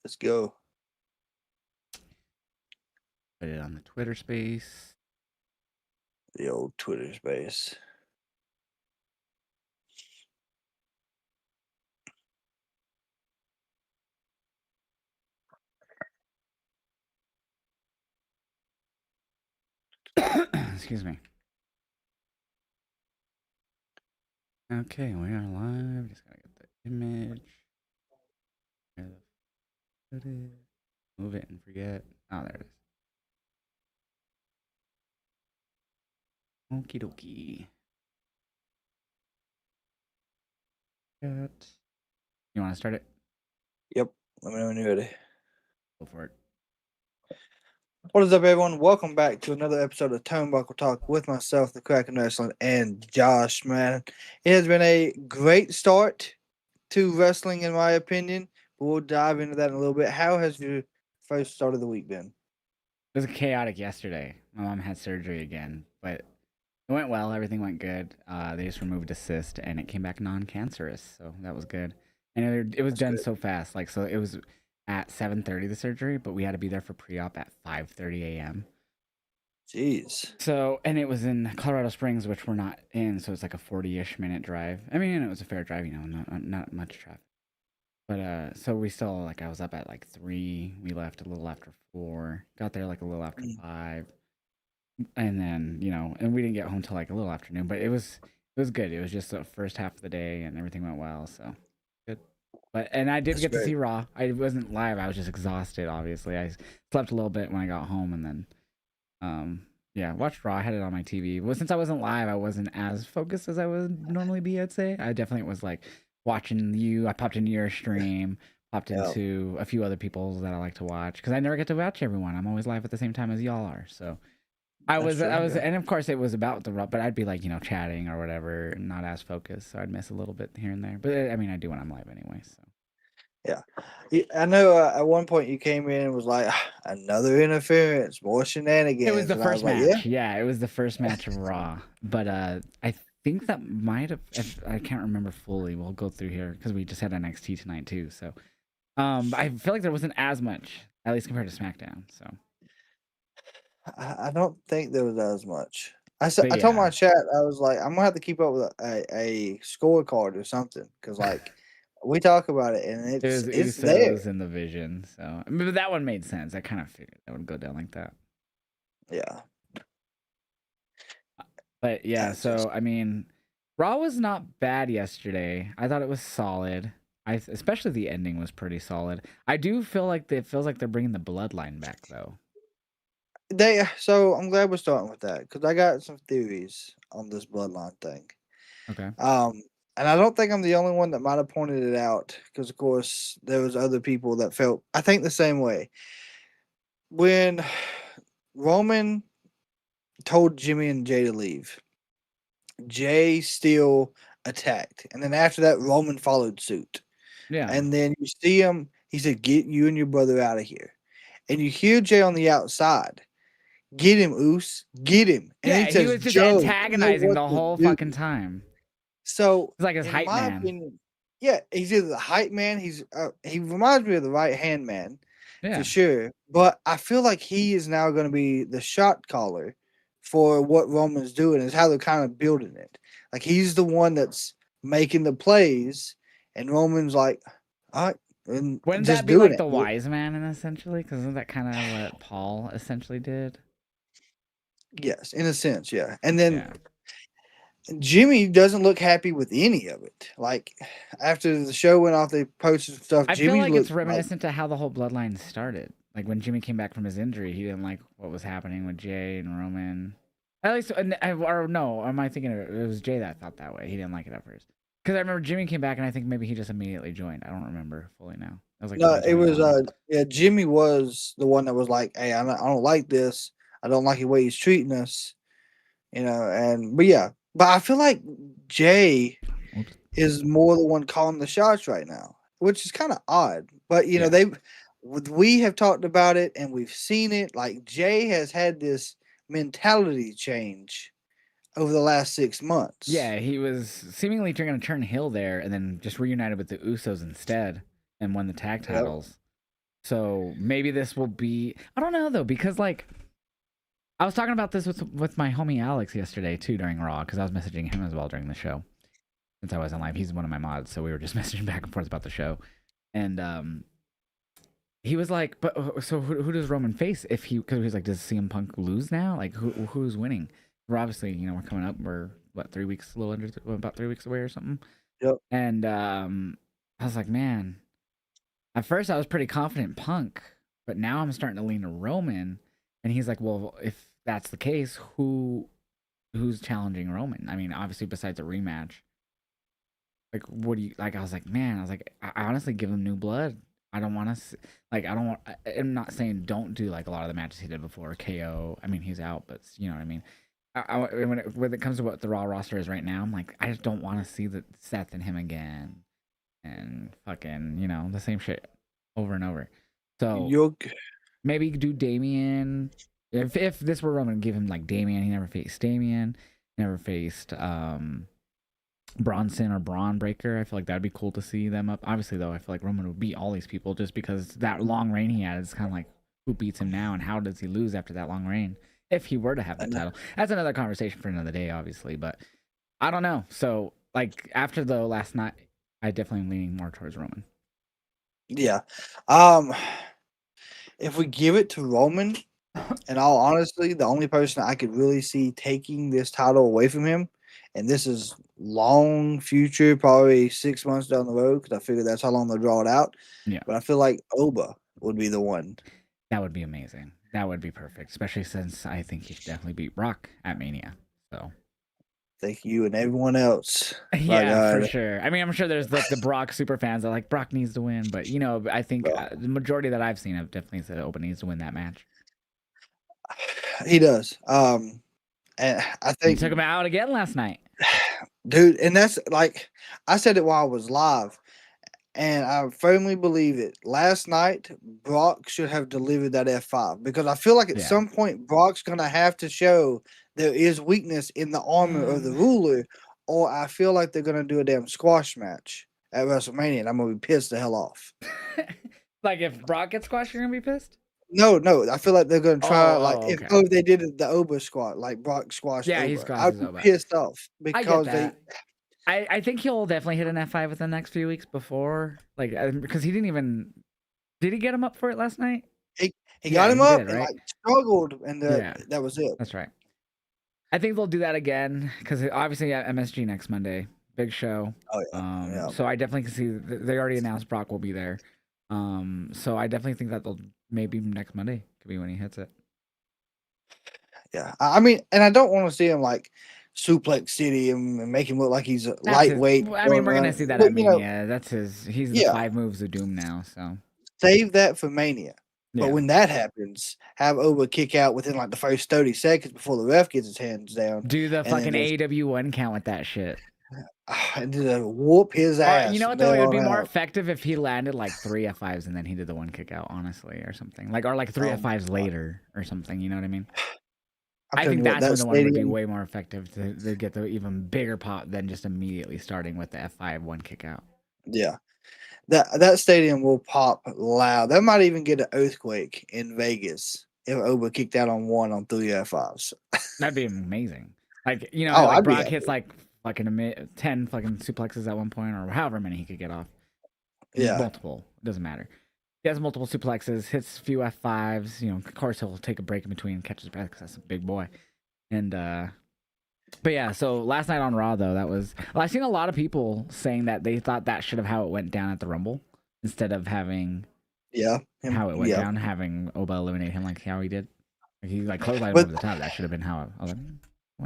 Let's go. Put it on the Twitter space. The old Twitter space. Excuse me. Okay, we are live. Just gotta get the image. Where the footage? Move it and forget. Oh, there it is. Okie dokie. You want to start it? Yep. Let me know when you're ready. Go for it. What is up, everyone? Welcome back to another episode of Turnbuckle Talk with myself, the Kraken Wrestling, and Josh, man. It has been a great start to wrestling, in my opinion, but we'll dive into that in a little bit. How has your first start of the week been? It was chaotic yesterday. My mom had surgery again, but it went well. Everything went good. They just removed a cyst, and it came back non-cancerous, so that was good. And it was That's done good. so fast. Like, so it was at 7:30 the surgery, but we had to be there for pre-op at 5:30 a.m. Jeez. So, and it was in Colorado Springs, which we're not in, so it's like a 40-ish minute drive. I mean, it was a fair drive, not much traffic. But so we still I was up at like 3. We left a little after 4. Got there like a little after 5. And then, and we didn't get home till like a little afternoon, but it was good. It was just the first half of the day and everything went well, so good. And I did That's get to great. see Raw. I wasn't live. I was just exhausted, obviously. I slept a little bit when I got home and then yeah, watched Raw. I had it on my TV. Well, since I wasn't live, I wasn't as focused as I would normally be, I'd say. I definitely was like watching you. I popped into your stream, popped Yeah, into a few other people's that I like to watch because I never get to watch everyone. I'm always live at the same time as y'all are. So I that's was, true. I was, Yeah. and of course it was about the Raw, but I'd be like, chatting or whatever, not as focused. So I'd miss a little bit here and there. But I mean, I do when I'm live anyway. So. Yeah. I know at one point you came in and was like, another interference, more It was shenanigans. the And I was first like, yeah, match. Yeah, it was the first match of Raw. But I think that might have. If I can't remember fully. We'll go through here because we just had NXT tonight too. So, I feel like there wasn't as much, at least compared to SmackDown. So, I don't think there was as much. but I told yeah, my chat, I was like, I'm gonna have to keep up with a scorecard or something because like we talk about it and it was it's there. Usos in the Vision. So, I mean, but that one made sense. I kind of figured that would go down like that. Yeah, But yeah, I just so I mean, Raw was not bad yesterday. I thought it was solid. Especially the ending was pretty solid. I do feel like it feels like they're bringing the Bloodline back though. they. So I'm glad we're starting with that because I got some theories on this bloodline thing. Okay. Um, and I don't think I'm the only one that might have pointed it out because, of course, there was other people that felt I think the same way when Roman told Jimmy and Jay to leave. Jay still attacked, and then after that, Roman followed suit. Yeah. And then you see him. He said, "Get you and your brother out of here." And you hear Jay on the outside, "Get him, Oos, get him." And he Yeah, he says, was just "Joe, you know antagonizing what the to whole do." fucking time. So, He's like his in hype my man. opinion, yeah, he's either the hype man. He reminds me of the right hand man for Yeah. sure. But I feel like he is now going to be the shot caller for what Roman's doing. Is how they're kind of building it. Like he's the one that's making the plays, and Roman's like, all right, and Wouldn't just that be doing like it. the wise man in essentially? Because isn't that kind of what Paul essentially did? Yes, in a sense, yeah. And then Yeah. Jimmy doesn't look happy with any of it. Like after the show went off, they posted some stuff. I feel Jimmy like it's looked like, reminiscent to how the whole bloodline started. Like when Jimmy came back from his injury, he didn't like what was happening with Jay and Roman. At least, or no, am I thinking it was Jay that thought that way? He didn't like it at first. Because I remember Jimmy came back, and I think maybe he just immediately joined. I don't remember fully now. That was like no, it was 2021. yeah. Jimmy was the one that was like, "Hey, I don't like this. I don't like the way he's treating us." And but yeah, but I feel like Jay Oops. is more the one calling the shots right now, which is kind of odd. But Yeah. we have talked about it and we've seen it. Like Jay has had this mentality change over the last 6 months. Yeah, he was seemingly going to turn heel there, and then just reunited with the Usos instead, and won the tag Yep. titles. So maybe this will be. I don't know though, because like I was talking about this with my homie Alex yesterday too during Raw, because I was messaging him as well during the show since I wasn't live. He's one of my mods, so we were just messaging back and forth about the show, and he was like, "But so who does Roman face if he?" Because he was like, "Does CM Punk lose now? Like who's winning?" We're obviously, we're coming up. We're what 3 weeks, a little under, about 3 weeks away or something. Yep. And I was like, man. At first, I was pretty confident in Punk, but now I'm starting to lean to Roman. And he's like, well, if that's the case, who's challenging Roman? I mean, obviously, besides a rematch. Like, what do you like? I was like, man, I was like, I honestly give him new blood. I don't want to, like, I don't want. I'm not saying don't do like a lot of the matches he did before. KO. I mean, he's out, but you know what I mean. When it comes to what the Raw roster is right now, I'm like, I just don't want to see the Seth and him again, and fucking, the same shit over and over. So maybe do Damian. If this were Roman, give him like Damian. He never faced Damian. Never faced Bronson or Braun Breaker. I feel like that'd be cool to see them up. Obviously, though, I feel like Roman would beat all these people just because that long reign he had is kind of like, who beats him now and how does he lose after that long reign? If he were to have that title, that's another conversation for another day, obviously. But I don't know. So, like, after the last night, I definitely am leaning more towards Roman. Yeah. If we give it to Roman, in all honesty, the only person I could really see taking this title away from him, and this is long future, probably 6 months down the road, because I figure that's how long they'll draw it out. Yeah. But I feel like Oba would be the one. That would be amazing. That would be perfect, especially since I think he should definitely beat Brock at Mania. So. Thank you and everyone else. Yeah, for sure. I mean, I'm sure there's like the Brock super fans that like Brock needs to win, but I think the majority that I've seen have definitely said Oba needs to win that match. He does. And I think he took him out again last night, dude. And that's like I said it while I was live, and I firmly believe it. Last night, Brock should have delivered that F5 because I feel like at some point Brock's gonna have to show there is weakness in the armor of the ruler, or I feel like they're gonna do a damn squash match at WrestleMania, and I'm gonna be pissed the hell off. Like if Brock gets squashed, you're gonna be pissed? No. I feel like they're gonna try if they did the Oba squat, like Brock squashed Oba. He squashed I'd be pissed off because I think he'll definitely hit an F5 within the next few weeks before, like, because he didn't even. Did he get him up for it last night? He got him up and like struggled, and that was it. That's right. I think they'll do that again because obviously at MSG next Monday, big show. Oh yeah. So I definitely can see they already announced Brock will be there. So I definitely think that they'll maybe next Monday could be when he hits it. Yeah, I mean, and I don't want to see him like suplex City and make him look like he's a lightweight. I mean, we're gonna see that at Mania. That's his. He's the 5 moves of doom now. So save that for Mania. But when that happens, have Oba kick out within like the first 30 seconds before the ref gets his hands down. Do the fucking AEW 1 count with that shit. And just whoop his ass. You know what though? It would be more effective if he landed like 3 F5s and then he did the 1 kick out, honestly, or something. Like, or like 3 F5s later or something. You know what I mean? I think that's when the one would be way more effective to get the even bigger pop than just immediately starting with the F5 1 kick out. Yeah. That stadium will pop loud. That might even get an earthquake in Vegas if Oba kicked out on 3 F5s. That'd be amazing. Like, like Brock hits like fucking 10 fucking suplexes at one point or however many he could get off. Yeah. Multiple. It doesn't matter. He has multiple suplexes, hits a few F5s. Of course, he'll take a break in between, catches breath because that's a big boy. And, but yeah, so last night on Raw, though, I've seen a lot of people saying that they thought that should have how it went down at the Rumble instead of having how it went down, having Oba eliminate him like how he did. Like, he clotheslined him over the top. That should have been how it wouldn't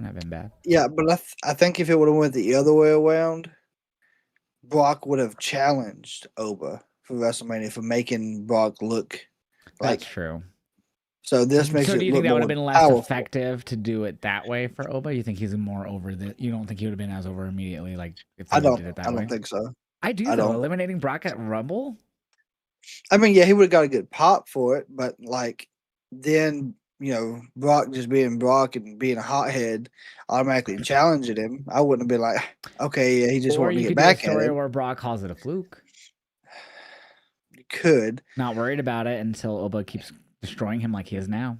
have been bad. Yeah, but I think if it would have went the other way around, Brock would have challenged Oba for WrestleMania for making Brock look like. That's true. So this makes it. So do you think that would have been less powerful. effective to do it that way for Oba? You think he's more over you don't think he would have been as over immediately, like if he did it that way? I don't think so. I do though. Eliminating Brock at Rumble. I mean, yeah, he would have got a good pop for it, but like then Brock just being Brock and being a hothead, automatically challenging him. I wouldn't have been like, okay, yeah, he just wanted to get back at him. Where Brock calls it a fluke. it could. Not worried about it until Oba keeps destroying him like he is now.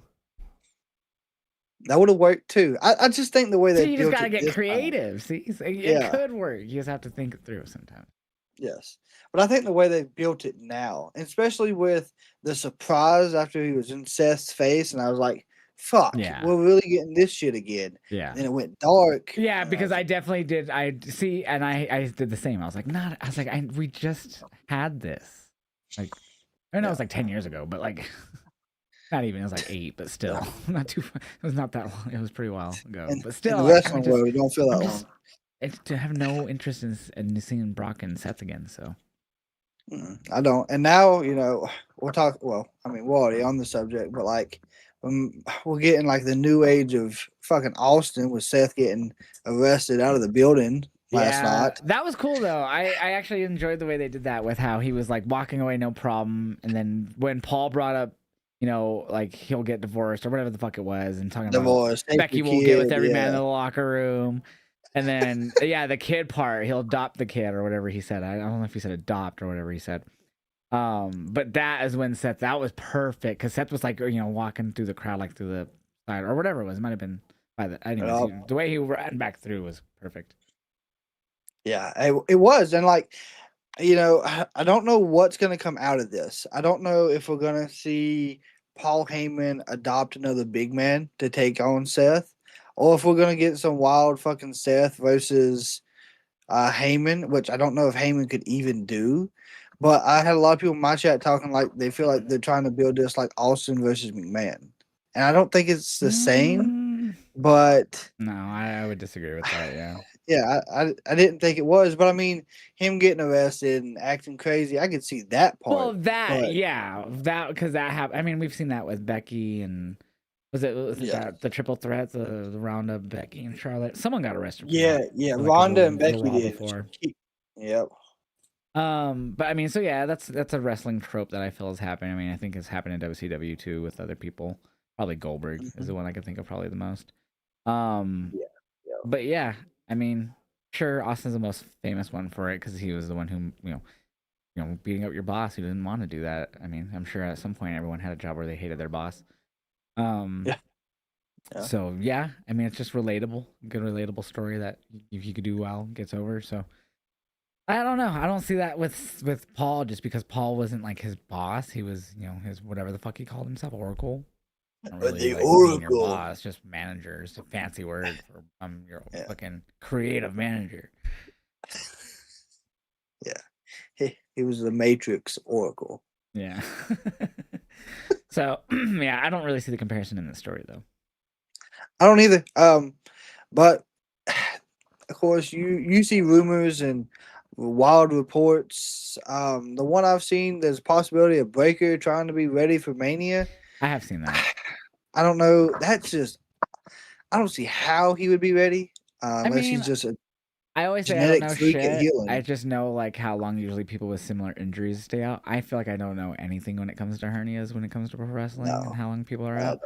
That would have worked too. I just think the way they See, you just built gotta it get this time. creative. See, it Yeah. could work. You just have to think it through sometimes. Yes. But I think the way they built it now, especially with the surprise after he was in Seth's face, and I was like, fuck, Yeah. we're really getting this shit again. Yeah. Then it went dark. Yeah, and because was I definitely did. I see, and I did the same. I was like, we just had this. Like, I know it was like 10 years ago, but like, not even. It was like 8, but still, not too. It was not that long. It was pretty while ago, but still, in the like, wrestling world, it don't feel that long. It's to have no interest in seeing Brock and Seth again. So I don't. And now, we'll talk. Well, I mean, we're already on the subject, but like, we're getting like the new age of fucking Austin with Seth getting arrested out of the building last night. That was cool though. I actually enjoyed the way they did that with how he was like walking away, no problem, and then when Paul brought up, like he'll get divorced or whatever the fuck it was, and talking about Becky will get with every man in the locker room. And then, the kid part, he'll adopt the kid or whatever he said. I don't know if he said adopt or whatever he said. But that is when Seth, that was perfect because Seth was like, walking through the crowd, like through the side or whatever it was. It might have been by the, anyways, the way he ran back through was perfect. Yeah, it was. And like, I don't know what's going to come out of this. I don't know if we're going to see Paul Heyman adopt another big man to take on Seth, or if we're going to get some wild fucking Seth versus Heyman, which I don't know if Heyman could even do. But I had a lot of people in my chat talking like they feel like they're trying to build this like Austin versus McMahon. And I don't think it's the same, but... No, I would disagree with that, yeah. Yeah, I didn't think it was, but I mean, him getting arrested and acting crazy, I could see that part. Well, that because that happened. I mean, we've seen that with Becky and was it that, the triple threat, the Ronda, Becky, and Charlotte. Someone got arrested. Yeah, Ronda and Becky did. Before. Yep. But I mean, so yeah, that's a wrestling trope that I feel is happening. I mean, I think it's happened in WCW too with other people. Probably Goldberg is the one I can think of probably the most. But yeah, I mean, sure, Austin's the most famous one for it because he was the one who, beating up your boss who didn't want to do that. I mean, I'm sure at some point everyone had a job where they hated their boss. So yeah, I mean, it's just relatable, good relatable story that if you could do well gets over. So I don't know. I don't see that with Paul just because Paul wasn't like his boss. He was, his whatever the fuck he called himself, Oracle. Really, the Oracle. Your boss, just manager. It's a fancy word for your fucking creative manager. Yeah, he was the Matrix Oracle. Yeah. So yeah, I don't really see the comparison in this story though. I don't either. But of course, you see rumors and wild reports. The one I've seen, there's a possibility of Breaker trying to be ready for Mania. I have seen that. I don't know. That's just, I don't see how he would be ready unless he's just a I always say I don't know shit. I just know like how long usually people with similar injuries stay out. I feel like I don't know anything when it comes to hernias, when it comes to pro wrestling and how long people are out.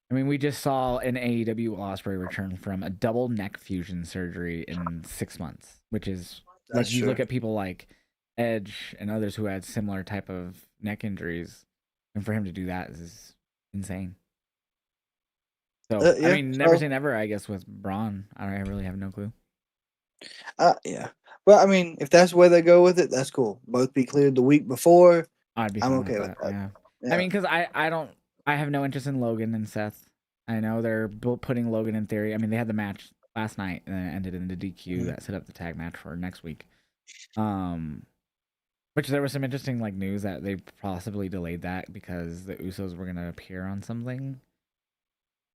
I mean, we just saw an AEW Ospreay return from a double neck fusion surgery in 6 months, which is like you look at people like Edge and others who had similar type of neck injuries, and for him to do that is insane. So I mean, never say never. I guess with Braun, I really have no clue. Yeah. Well, I mean, if that's where they go with it, that's cool. Both be cleared the week before. I'm okay with that. Yeah. I mean, because I have no interest in Logan and Seth. I know they're putting Logan in theory. I mean, they had the match last night and then it ended in the DQ that set up the tag match for next week. Which there was some interesting like news that they possibly delayed that because the Usos were gonna appear on something.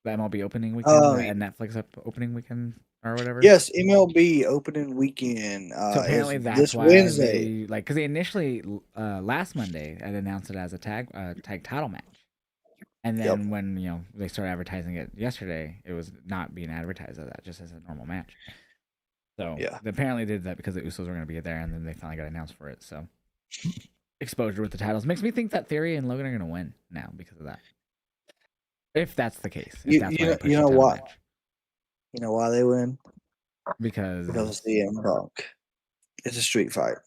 The MLB opening weekend and Netflix opening weekend or whatever. Yes, MLB opening weekend. So apparently that's this why Wednesday. Because they initially last Monday had announced it as a tag title match, and then when they started advertising it yesterday, it was not being advertised as that, just as a normal match. So they apparently did that because the Usos were going to be there, and then they finally got announced for it. So exposure with the titles makes me think that Theory and Logan are going to win now because of that. If that's the case, if that's why you know what? Match. You know why they win? Because of CM Punk. It's a street fight.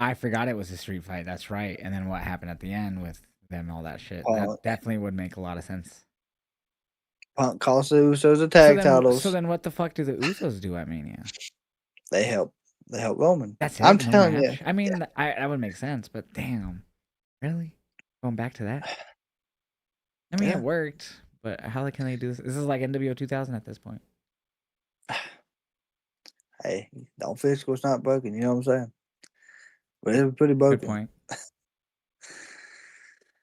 I forgot it was a street fight. That's right. And then what happened at the end with them, all that shit. That Punk, definitely would make a lot of sense. Punk cost the Usos the So tag then, titles. what the fuck do the Usos do at Mania? They help Roman. That's I'm it. No telling you. match. I mean, that would make sense, but damn, really going back to that? I mean, Yeah. it worked, but how can they do this? This is like NWO 2000 at this point. Hey, don't fix what's not broken. You know what I'm saying? But it was pretty Good broken. point.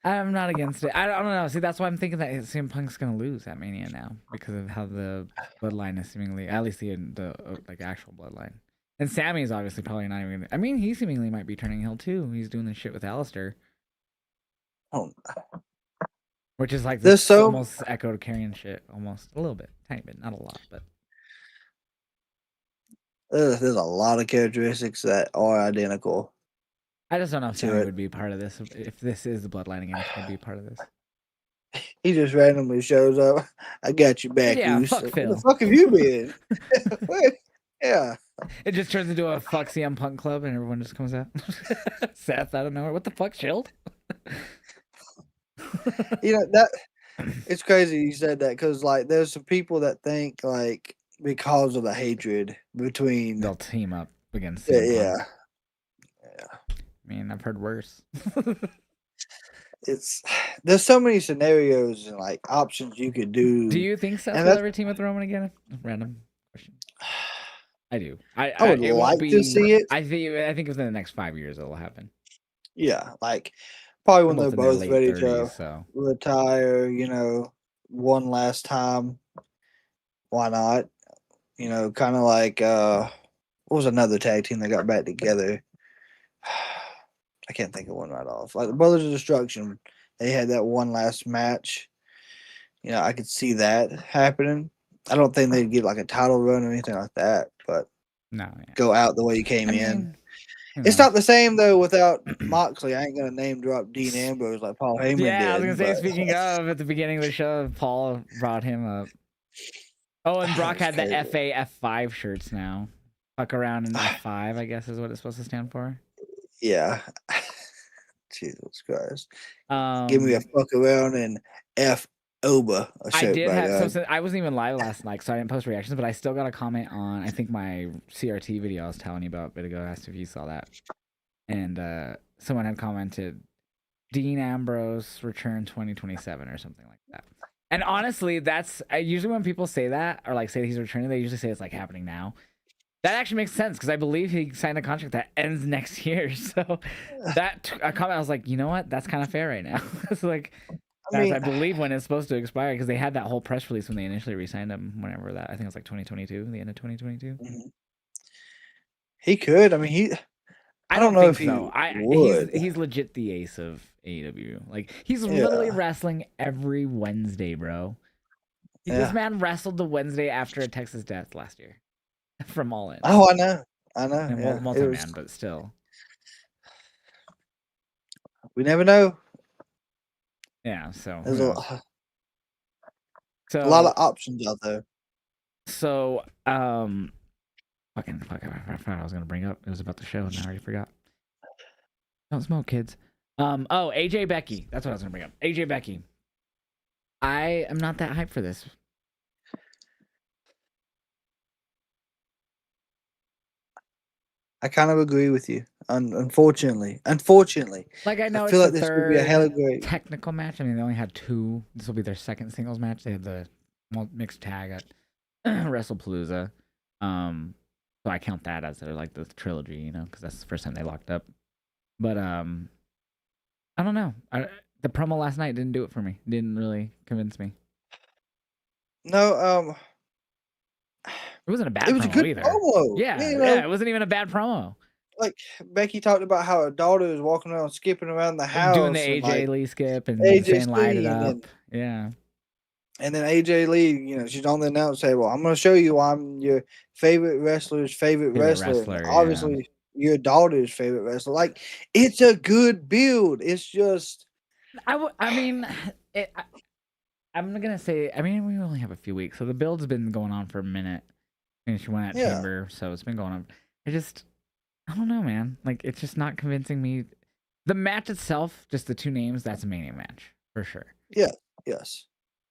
I'm not against it. I don't know. See, that's why I'm thinking that CM Punk's gonna lose at Mania now because of how the bloodline is seemingly, at least the like actual bloodline. And Sammy's obviously probably not even. I mean, he seemingly might be turning heel too. He's doing this shit with Alistair, Oh, which is like there's this so almost echoed carrying shit, almost a little bit, tiny bit, not a lot, but there's a lot of characteristics that are identical. I just don't know if To Sammy it. would be part of this. If this is the bloodline again, if he'd be part of this. He just randomly shows up. I got you back, Yeah, Goose. fuck Where Phil. the fuck have you been? Yeah. It just turns into a fuck CM Punk club and everyone just comes out. Seth out of nowhere. What the fuck, Shield? You know, that it's crazy you said that because like there's some people that think like because of the hatred between They'll team up against yeah, CM Punk. yeah. I mean, I've heard worse. It's there's so many scenarios and like options you could do. Do you think Seth And will that's ever team with Roman again? Random question. I do. I would it won't like to be. see it. I think within the next 5 years it'll happen. Yeah, like probably when They're they're both in their both late ready 30s, to so retire, you know, one last time. Why not? You know, kind of like what was another tag team that got back together? I can't think of one right off. Like the Brothers of Destruction, they had that one last match. You know, I could see that happening. I don't think they'd get like a title run or anything like that, but no. Yeah. go out the way you came I in. mean, who It's knows? not the same though without Moxley. I ain't gonna name drop Dean Ambrose like Paul Heyman Yeah, I was gonna did, say. but Speaking of, at the beginning of the show, Paul brought him up. Oh, and Brock it's had the crazy. FA F5 shirts now. Fuck around in F5, I guess is what it's supposed to stand for. Yeah. Jesus Christ. Give me a fuck around and F over a I shirt did by have God. so I wasn't even live last night, so I didn't post reactions, but I still got a comment on I think my CRT video I was telling you about a bit ago. I asked if you saw that. And someone had commented Dean Ambrose return 2027 or something like that. And honestly, that's usually when people say that or like say he's returning, they usually say it's like happening now. That actually makes sense because I believe he signed a contract that ends next year. So that a comment, I was like, you know what? That's kind of fair right now. It's like I that's mean, I believe when it's supposed to expire because they had that whole press release when they initially re-signed him. Whenever that, I think it was like 2022, the end of 2022. he could. I mean, I don't don't know think if he so. would. He's legit the ace of AEW. Like he's literally Yeah. wrestling every Wednesday, bro. This Yeah. man wrestled the Wednesday after a Texas Death last year from All In. Oh, I know. I know. And Yeah. It was. multi-man, but still. We never know. Yeah, so who There's knows? a lot So of options out there. fucking fuck, I forgot I was gonna bring up. It was about the show and I already forgot. Don't smoke, kids. AJ Becky. That's what I was gonna bring up. AJ Becky. I am not that hyped for this. I kind of agree with you. Unfortunately, Like I I know feel it's the like this would be a hella third great. technical match. I mean, they only had two. This will be their second singles match. They had the mixed tag at WrestlePalooza. So I count that as their like the trilogy, you know, because that's the first time they locked up. But I don't know. The promo last night didn't do it for me. Didn't really convince me. No, It wasn't a bad it was a promo good either. promo. Yeah, You yeah, know, it wasn't even a bad promo. like Becky talked about how her daughter was walking around, skipping around the Doing the house, and AJ like Lee skip and saying light it AJC, up. Yeah. and then AJ Lee, you know, she's on the announce table. I'm going to show you why I'm your favorite wrestler's favorite wrestler, and Yeah. obviously your daughter's favorite wrestler. Like, it's a good build. It's just, I mean, I'm gonna say. I mean, we only have a few weeks, so the build's been going on for a minute. And she went at yeah. Chamber, so it's been going on. I just, I don't know, man. Like, it's just not convincing me. The match itself, just the two names, that's a Mania match for sure. Yeah. Yes.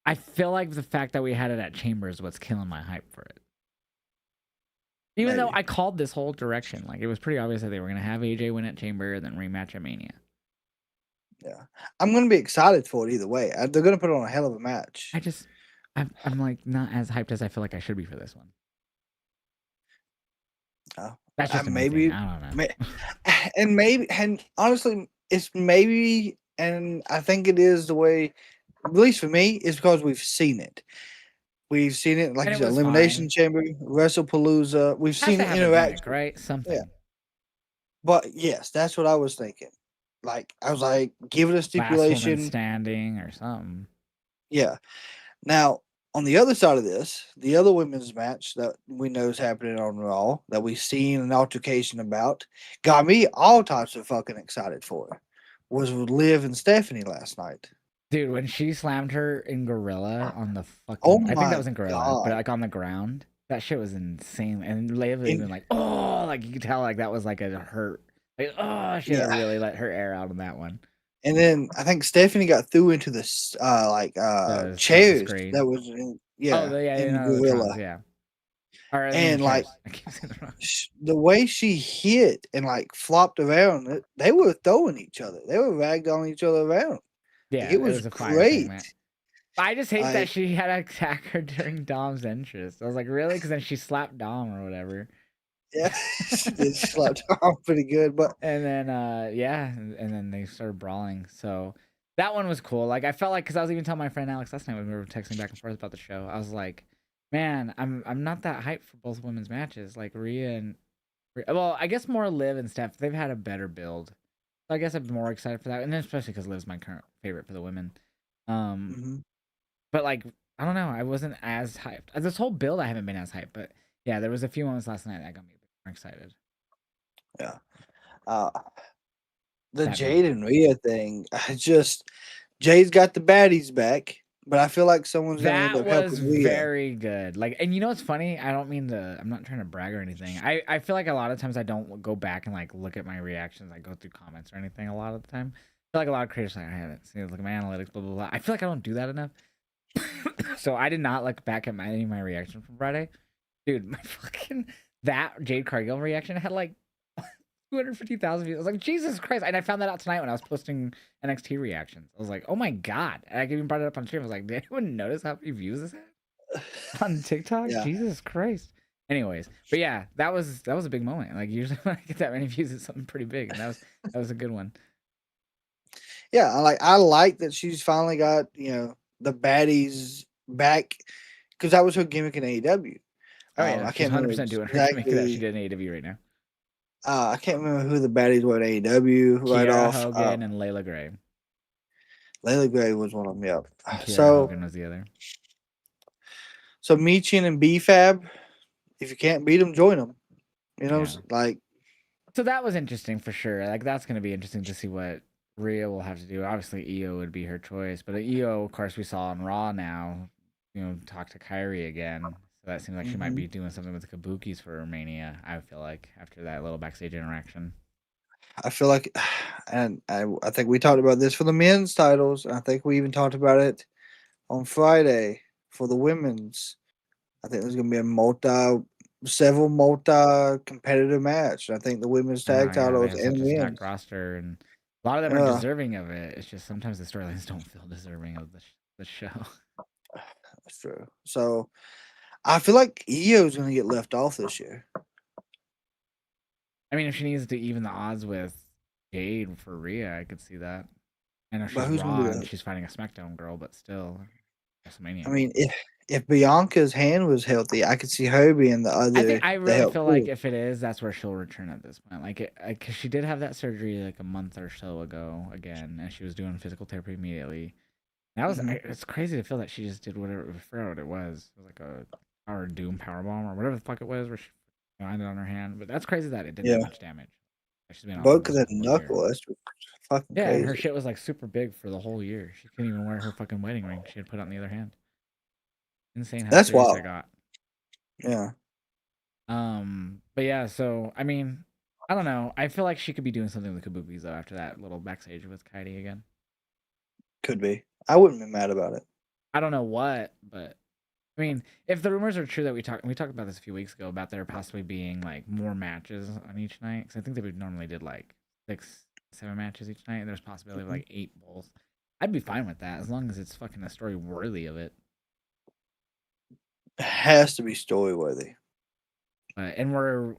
I feel like the fact that we had it at Chamber is what's killing my hype for it. Even though Maybe. I called this whole direction, like it was pretty obvious that they were gonna have AJ win at Chamber, then rematch at Mania. Yeah. I'm gonna be excited for it either way. They're gonna put on a hell of a match. I'm like not as hyped as I feel like I should be for this one. That's just a me thing. Maybe, I don't know. and honestly, it's maybe, and I think it is the way. At least for me, is because we've seen it. We've seen it, like And you it said, was Elimination fine. Chamber, WrestlePalooza. We've Has seen to it have a interact. gimmick, right? Something. Yeah, but yes, that's what I was thinking. Like I was like, give it a Last woman stipulation. standing or something. Yeah. Now on the other side of this, the other women's match that we know is happening on Raw that we've seen an altercation about got me all types of fucking excited for it. Was with Liv and Stephanie last night. Dude, when she slammed her in Gorilla on the Oh fucking, I think that my was in Gorilla, but god! like on the ground, that shit was insane. And Layla And even like, oh, like you could tell like that was like a hurt. Like, oh, she had to yeah, really let her air out on that one. and then I think Stephanie got through into the The chairs screen. that was in, Oh, yeah, yeah, in the no, the trunks, gorilla, yeah. Or I mean the and like chairs. I keep saying it wrong. the way she hit and like flopped around, they were throwing each other. They were ragdolling each other around. Like, Yeah, it it was was a fire great. segment. I just hate that Like she had to attack her during Dom's entrance. I was like, really? Because then she slapped Dom or whatever. yeah, she did. She slapped off pretty good, but And then yeah, and then they started brawling. So that one was cool. Like I felt like because I was even telling my friend Alex last night when we were texting back and forth about the show, I was like, man, I'm not that hyped for both women's matches. Like well, I guess more Liv and Steph. They've had a better build. So I guess I'm more excited for that, and then especially because Liv's my current favorite for the women. Um, mhm, but like I don't know, I wasn't as hyped. This whole build I haven't been as hyped, but yeah, there was a few moments last night that got me a bit more excited. yeah. Uh, the That being Jade and Rhea thing, I just Jade's got the baddies back, but I feel like someone's gonna end that up was helping Rhea. very good. Like, and you know what's funny? I don't mean to. I'm not trying to brag or anything. I feel like a lot of times I don't go back and like look at my reactions. I go through comments or anything. A lot of the time, I feel like a lot of creators like I haven't seen. Look at my analytics, blah blah blah. I feel like I don't do that enough. So I did not look back at any of my reactions from Friday, dude. My fucking that Jade Cargill reaction had like 250,000 views. I was like, Jesus Christ. And I found that out tonight when I was posting NXT reactions. I was like, oh my God. And I even brought it up on stream. I was like, did anyone notice how many views this had on TikTok? Yeah, Jesus Christ. Anyways, but yeah, that was a big moment. Like usually when I get that many views, it's something pretty big. And that was a good one. yeah. I like that she's finally got the baddies back because that was her gimmick in AEW. Oh yeah, I she's can't remember 100% doing her gimmick that she exactly. did in AEW right now. I can't remember who the baddies were at AEW right Kiera off. Hogan and Layla Gray. Layla Gray was one of them. Yep. And Kiera So Hogan was the other. Michin and BFAB, if you can't beat them, join them. Yeah. Like So that was interesting for sure. Like that's going to be interesting to see what Rhea will have to do. Obviously, EO would be her choice, but EO, of course, we saw on Raw now. Talk to Kyrie again. So that seems like she might mhm. be doing something with the Kabukis for Romania. I feel like after that little backstage interaction. I feel like, and I think we talked about this for the men's titles. I think we even talked about it on Friday for the women's. I think there's going to be several multi competitive match. I think the women's tag Yeah, they titles have and such a stacked men's. roster, and a lot of them are Yeah, deserving of it. It's just sometimes the storylines don't feel deserving of the show. that's true. So I feel like Io is going to get left off this year. I mean, if she needs to even the odds with Jade for Rhea, I could see that. I know But she's who's going to be Raw and the? she's fighting a SmackDown girl, but still, I WrestleMania. mean, if Bianca's hand was healthy, I could see her being I the really help feel like too. if it is, that's where she'll return at this point. Like, because she did have that surgery like a month or so ago again, and she was doing physical therapy immediately. That was Hmm. it's crazy to feel that she just did whatever. I forgot what it was. It was like a Power Doom power bomb or whatever the fuck it was, where she landed on her hand. But that's crazy that it did that Yeah, much damage. She's been out broke almost the like a whole year. knuckle. That's fucking Yeah, and her crazy. shit was like super big for the whole year. She couldn't even wear her fucking wedding ring. She had put it on the other hand. Insane how That's serious wild. I got. Yeah. But yeah, so I mean, I don't know. I feel like she could be doing something with Kabubis though after that little backstage with Kaidi again. Could be. I wouldn't be mad about it. I don't know what, but I mean, if the rumors are true that we talked about this a few weeks ago about there possibly being like more matches on each night, because I think they would normally did like 6, 7 matches each night, and there's possibility of like 8 bowls. I'd be fine with that as long as it's fucking a story worthy of it. It has to be story worthy. And we're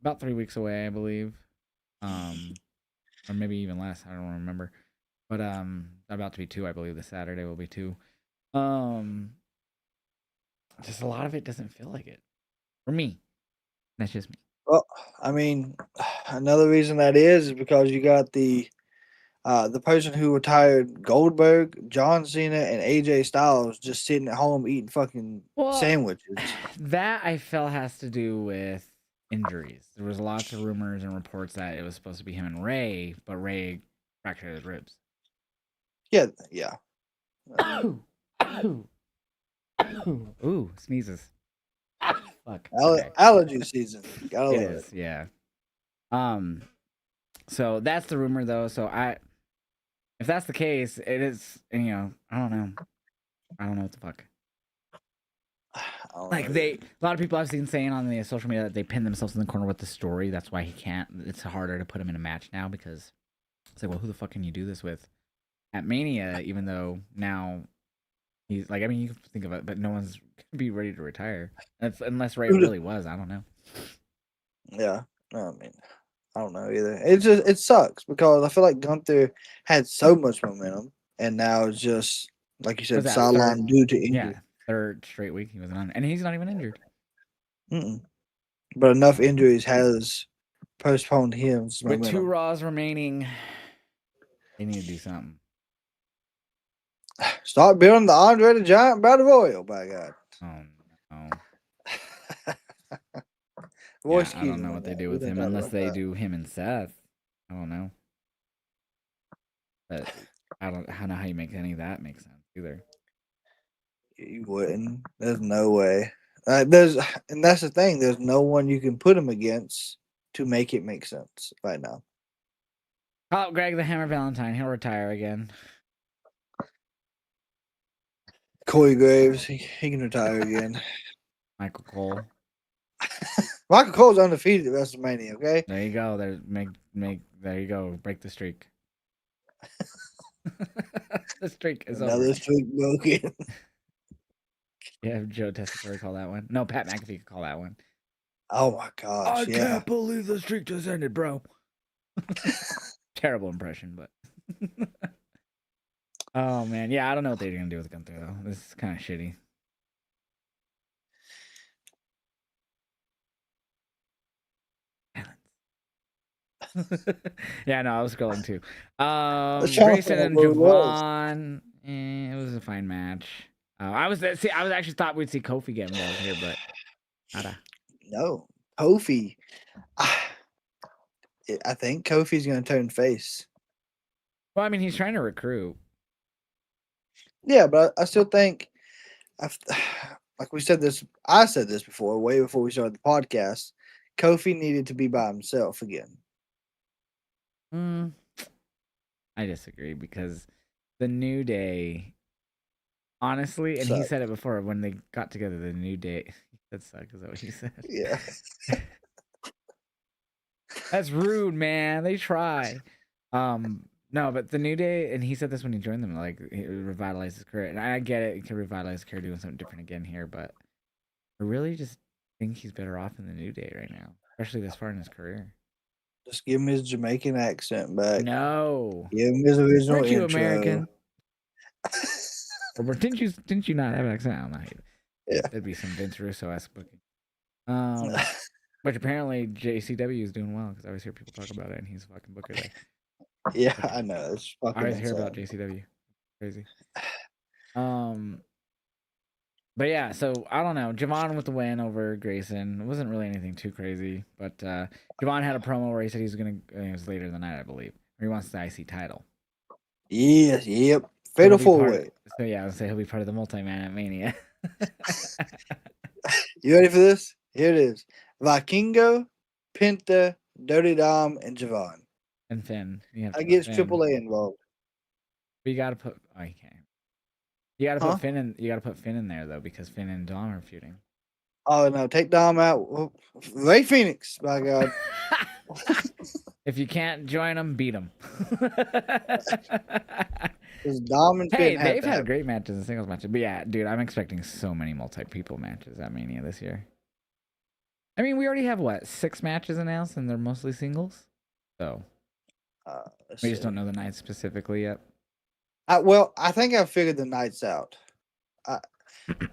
about 3 weeks away, I believe, or maybe even less. I don't remember, but about to be 2. I believe the Saturday will be 2. Just a lot of it doesn't feel like it for me. That's just me. Well, I mean, another reason that is because you got the person who retired Goldberg, John Cena, and AJ Styles just sitting at home eating fucking sandwiches. That I felt has to do with injuries. There was lots of rumors and reports that it was supposed to be him and Ray, but Ray fractured his ribs. Yeah. Ooh, sneezes. Fuck. Allergy season. Gotta love it. Yeah. So that's the rumor though. So if that's the case, it is. I don't know. I don't know what the fuck. Like a lot of people I've seen saying on the social media that they pin themselves in the corner with the story. That's why he can't. It's harder to put him in a match now because it's like, well, who the fuck can you do this with at Mania? Even though now he's like, I mean, you can think of it, but no one's gonna be ready to retire unless Ray really was. I don't know. Yeah, no, I mean, I don't know either. It sucks because I feel like Gunther had so much momentum, and now it's just like you said, sidelined due to injury. Yeah, third straight week he wasn't on, and he's not even injured. But enough injuries has postponed him. With 2 Raws remaining, they need to do something. Start building the Andre the Giant Battle Royal, by God. Oh no. I don't know what they do with him unless they do him and Seth. I don't know. But I don't know how you make any of that make sense either. You wouldn't. There's no way. And that's the thing. There's no one you can put him against to make it make sense right now. Oh, Greg the Hammer Valentine. He'll retire again. Corey Graves. He can retire again. Michael Cole. Michael Cole's undefeated at WrestleMania. Okay. There you go. There you go. Break the streak. The streak is Another over. streak broken. Yeah, Joe Tessitore call that one. No, Pat McAfee could call that one. Oh my gosh! I can't believe the streak just ended, bro. Terrible impression, but. Oh man, yeah, I don't know what they're gonna do with Gunther though. This is kind of shitty. Yeah, no, I was scrolling too. Grayson and Javon. It was a fine match. I actually thought we'd see Kofi get involved here, but nada. No, Kofi. I think Kofi's going to turn face. Well, I mean, he's trying to recruit. Yeah, but I still think, like we said this, I said this before, way before we started the podcast. Kofi needed to be by himself again. I disagree because the New Day, honestly, and he said it before when they got together. The New Day, that sucked. Is that what he said? Yeah. That's rude, man. They try. No, but the New Day, and he said this when he joined them, like it revitalized his career. And I get it, he can revitalize his career doing something different again here, but I really just think he's better off in the New Day right now, especially this far in his career. Just give him his Jamaican accent back. No. Give him his original Aren't you intro. American? Or didn't you not have an accent? I'm not. Yeah. That'd be some Vince Russo-esque booking. Which apparently JCW is doing well because I always hear people talk about it, and he's a fucking booker there. Yeah, I know. It's fucking I always hear about JCW. Crazy. But yeah, so I don't know. Javon with the win over Grayson. It wasn't really anything too crazy, but Javon had a promo where he said he was gonna. It was later than that, I believe. He wants the IC title. Yes, yep. Fatal 4-way. So yeah, I would say he'll be part of the multi-man at Mania. You ready for this? Here it is. Vikingo, Penta, Dirty Dom, and Javon. And Finn. You have to put Against Finn. Triple A involved. But you gotta put. Oh, you can't. You gotta Huh? put Finn in. You gotta put Finn in there though, because Finn and Dom are feuding. Oh no, take Dom out. Ray Phoenix, by God. If you can't join them, beat them. Because Dom and Hey, Finn have they've to had have. great matches in singles matches. But yeah, dude, I'm expecting so many multi-people matches at Mania this year. I mean, we already have what, 6 matches announced, and they're mostly singles. So we just don't know the nights specifically yet. Well, I think I figured the nights out.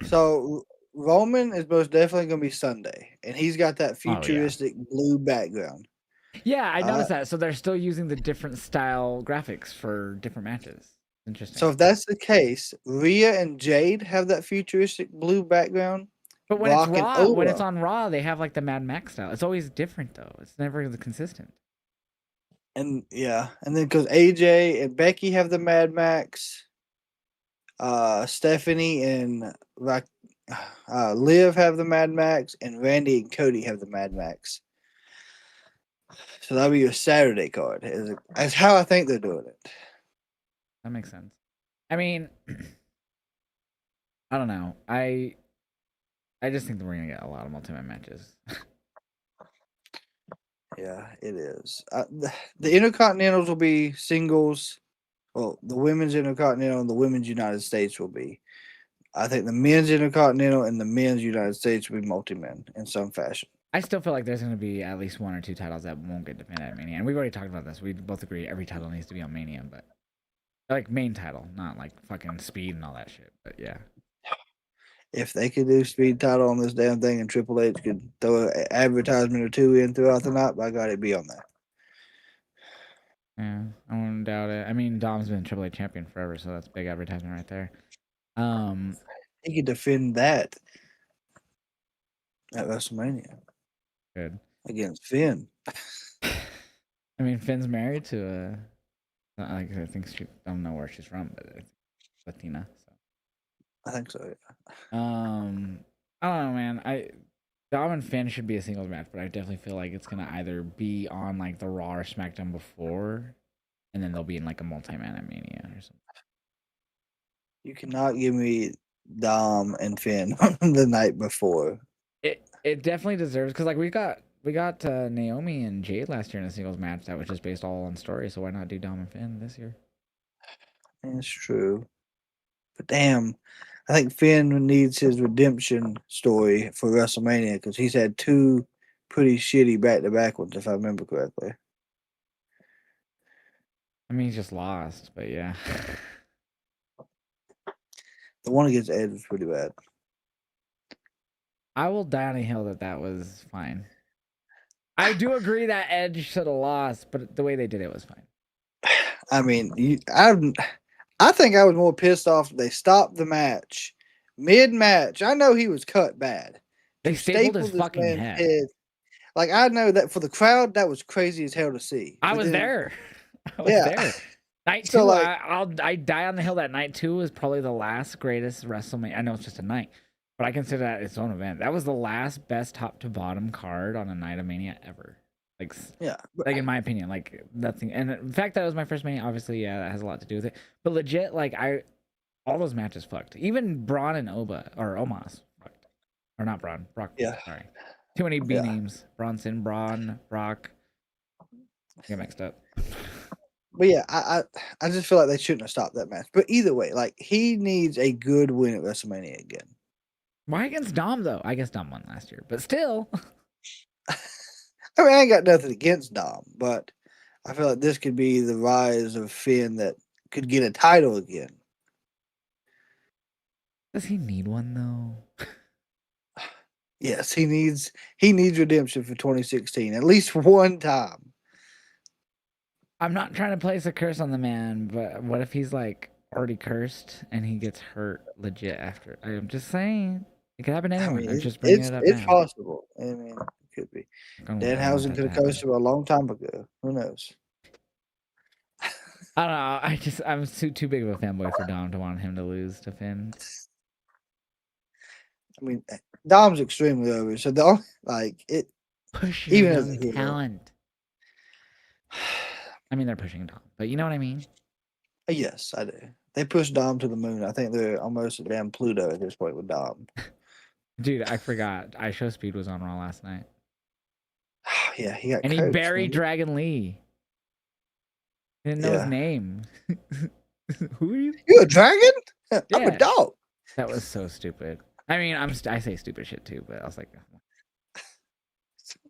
So Roman is most definitely going to be Sunday, and he's got that futuristic blue background. Yeah, I noticed that. So they're still using the different style graphics for different matches. Interesting. So if that's the case, Rhea and Jade have that futuristic blue background. But when it's Raw, when it's on Raw, they have like the Mad Max style. It's always different though. It's never consistent. And yeah, and then because AJ and Becky have the Mad Max, Stephanie and Liv have the Mad Max, and Randy and Cody have the Mad Max. So that'll be your Saturday card. That's how I think they're doing it. That makes sense. I mean, I don't know. I just think that we're gonna get a lot of multi-man matches. Yeah, it is. The Intercontinentals will be singles. Well, the women's Intercontinental and the women's United States will be. I think the men's Intercontinental and the men's United States will be multi-men in some fashion. I still feel like there's going to be at least 1 or 2 titles that won't get defended at Mania. And we've already talked about this. We both agree every title needs to be on Mania, but like main title, not like fucking Speed and all that shit. But yeah. If they could do Speed title on this damn thing and Triple H could throw an advertisement or 2 in throughout the night, by God, it'd be on there. Yeah, I wouldn't doubt it. I mean, Dom's been Triple H champion forever, so that's big advertisement right there. He could defend that at WrestleMania. Good. Against Finn. I mean, Finn's married to I think I don't know where she's from, but it's Latina. So. I think so. Yeah. I don't know, man. Dom and Finn should be a singles match, but I definitely feel like it's gonna either be on like the Raw or SmackDown before, and then they'll be in like a multi-man at Mania or something. You cannot give me Dom and Finn on the night before. It definitely deserves, because like we got Naomi and Jade last year in a singles match that was just based all on story. So why not do Dom and Finn this year? It's true, but damn, I think Finn needs his redemption story for WrestleMania because he's had 2 pretty shitty back-to-back ones, if I remember correctly. I mean, he's just lost, but yeah. The one against Edge was pretty bad. I will die on a hill that was fine. I do agree that Edge should have lost, but the way they did it was fine. I mean, I think I was more pissed off they stopped the match mid-match. I know he was cut bad. They stapled his fucking head. Like, I know that for the crowd, that was crazy as hell to see. I was there. There. Night 2, like, I die on the hill that night 2 was probably the last greatest WrestleMania. I know it's just a night, but I consider that its own event. That was the last best top to bottom card on a night of Mania ever. Like, yeah, like in my opinion, like nothing. And the fact that it was my first Mania, obviously, yeah, that has a lot to do with it. But legit, like all those matches fucked. Even Braun and Omos fucked, or not Braun, Brock. Yeah, sorry, too many B names. Bronson, Braun, Brock. Get mixed up. But yeah, I just feel like they shouldn't have stopped that match. But either way, like, he needs a good win at WrestleMania again. Why against Dom though? I guess Dom won last year, but still. I mean, I ain't got nothing against Dom, but I feel like this could be the rise of Finn that could get a title again. Does he need one though? Yes, he needs redemption for 2016 at least one time. I'm not trying to place a curse on the man, but what if he's like already cursed and he gets hurt legit after? I'm just saying it could happen to anyone. I'm just bringing it up. It's possible. I mean, it could be. Danhausen could have cursed him a long time ago. Who knows? I don't know. I'm too big of a fanboy for Dom to want him to lose to Finn. I mean, Dom's extremely over. So push your young talent. I mean, they're pushing Dom, but you know what I mean? Yes, I do. They pushed Dom to the moon. I think they're almost at damn Pluto at this point with Dom. Dude, I forgot. iShow Speed was on Raw last night. Yeah, he got And he coached. buried Dragon Lee. He didn't know his Yeah. name. Who are you? You a dragon? I'm Yeah. a dog. That was so stupid. I mean, I say stupid shit too, but I was like, I'm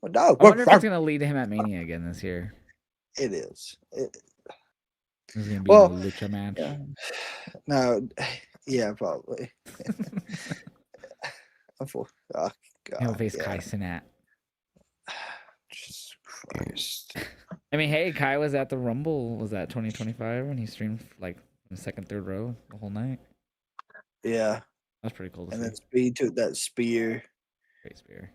a dog. I wonder if it's gonna lead to him at Mania again this year. It is. He's gonna be Well, in a lucha match. yeah. No, yeah, probably. Oh, God, He'll face yeah. Kai Cenat. Jesus Christ. I mean, hey, Kai was at the Rumble. Was that 2025 when he streamed like in the second, third row the whole night? Yeah. That's pretty cool to And see. then Speed took that spear. Great spear.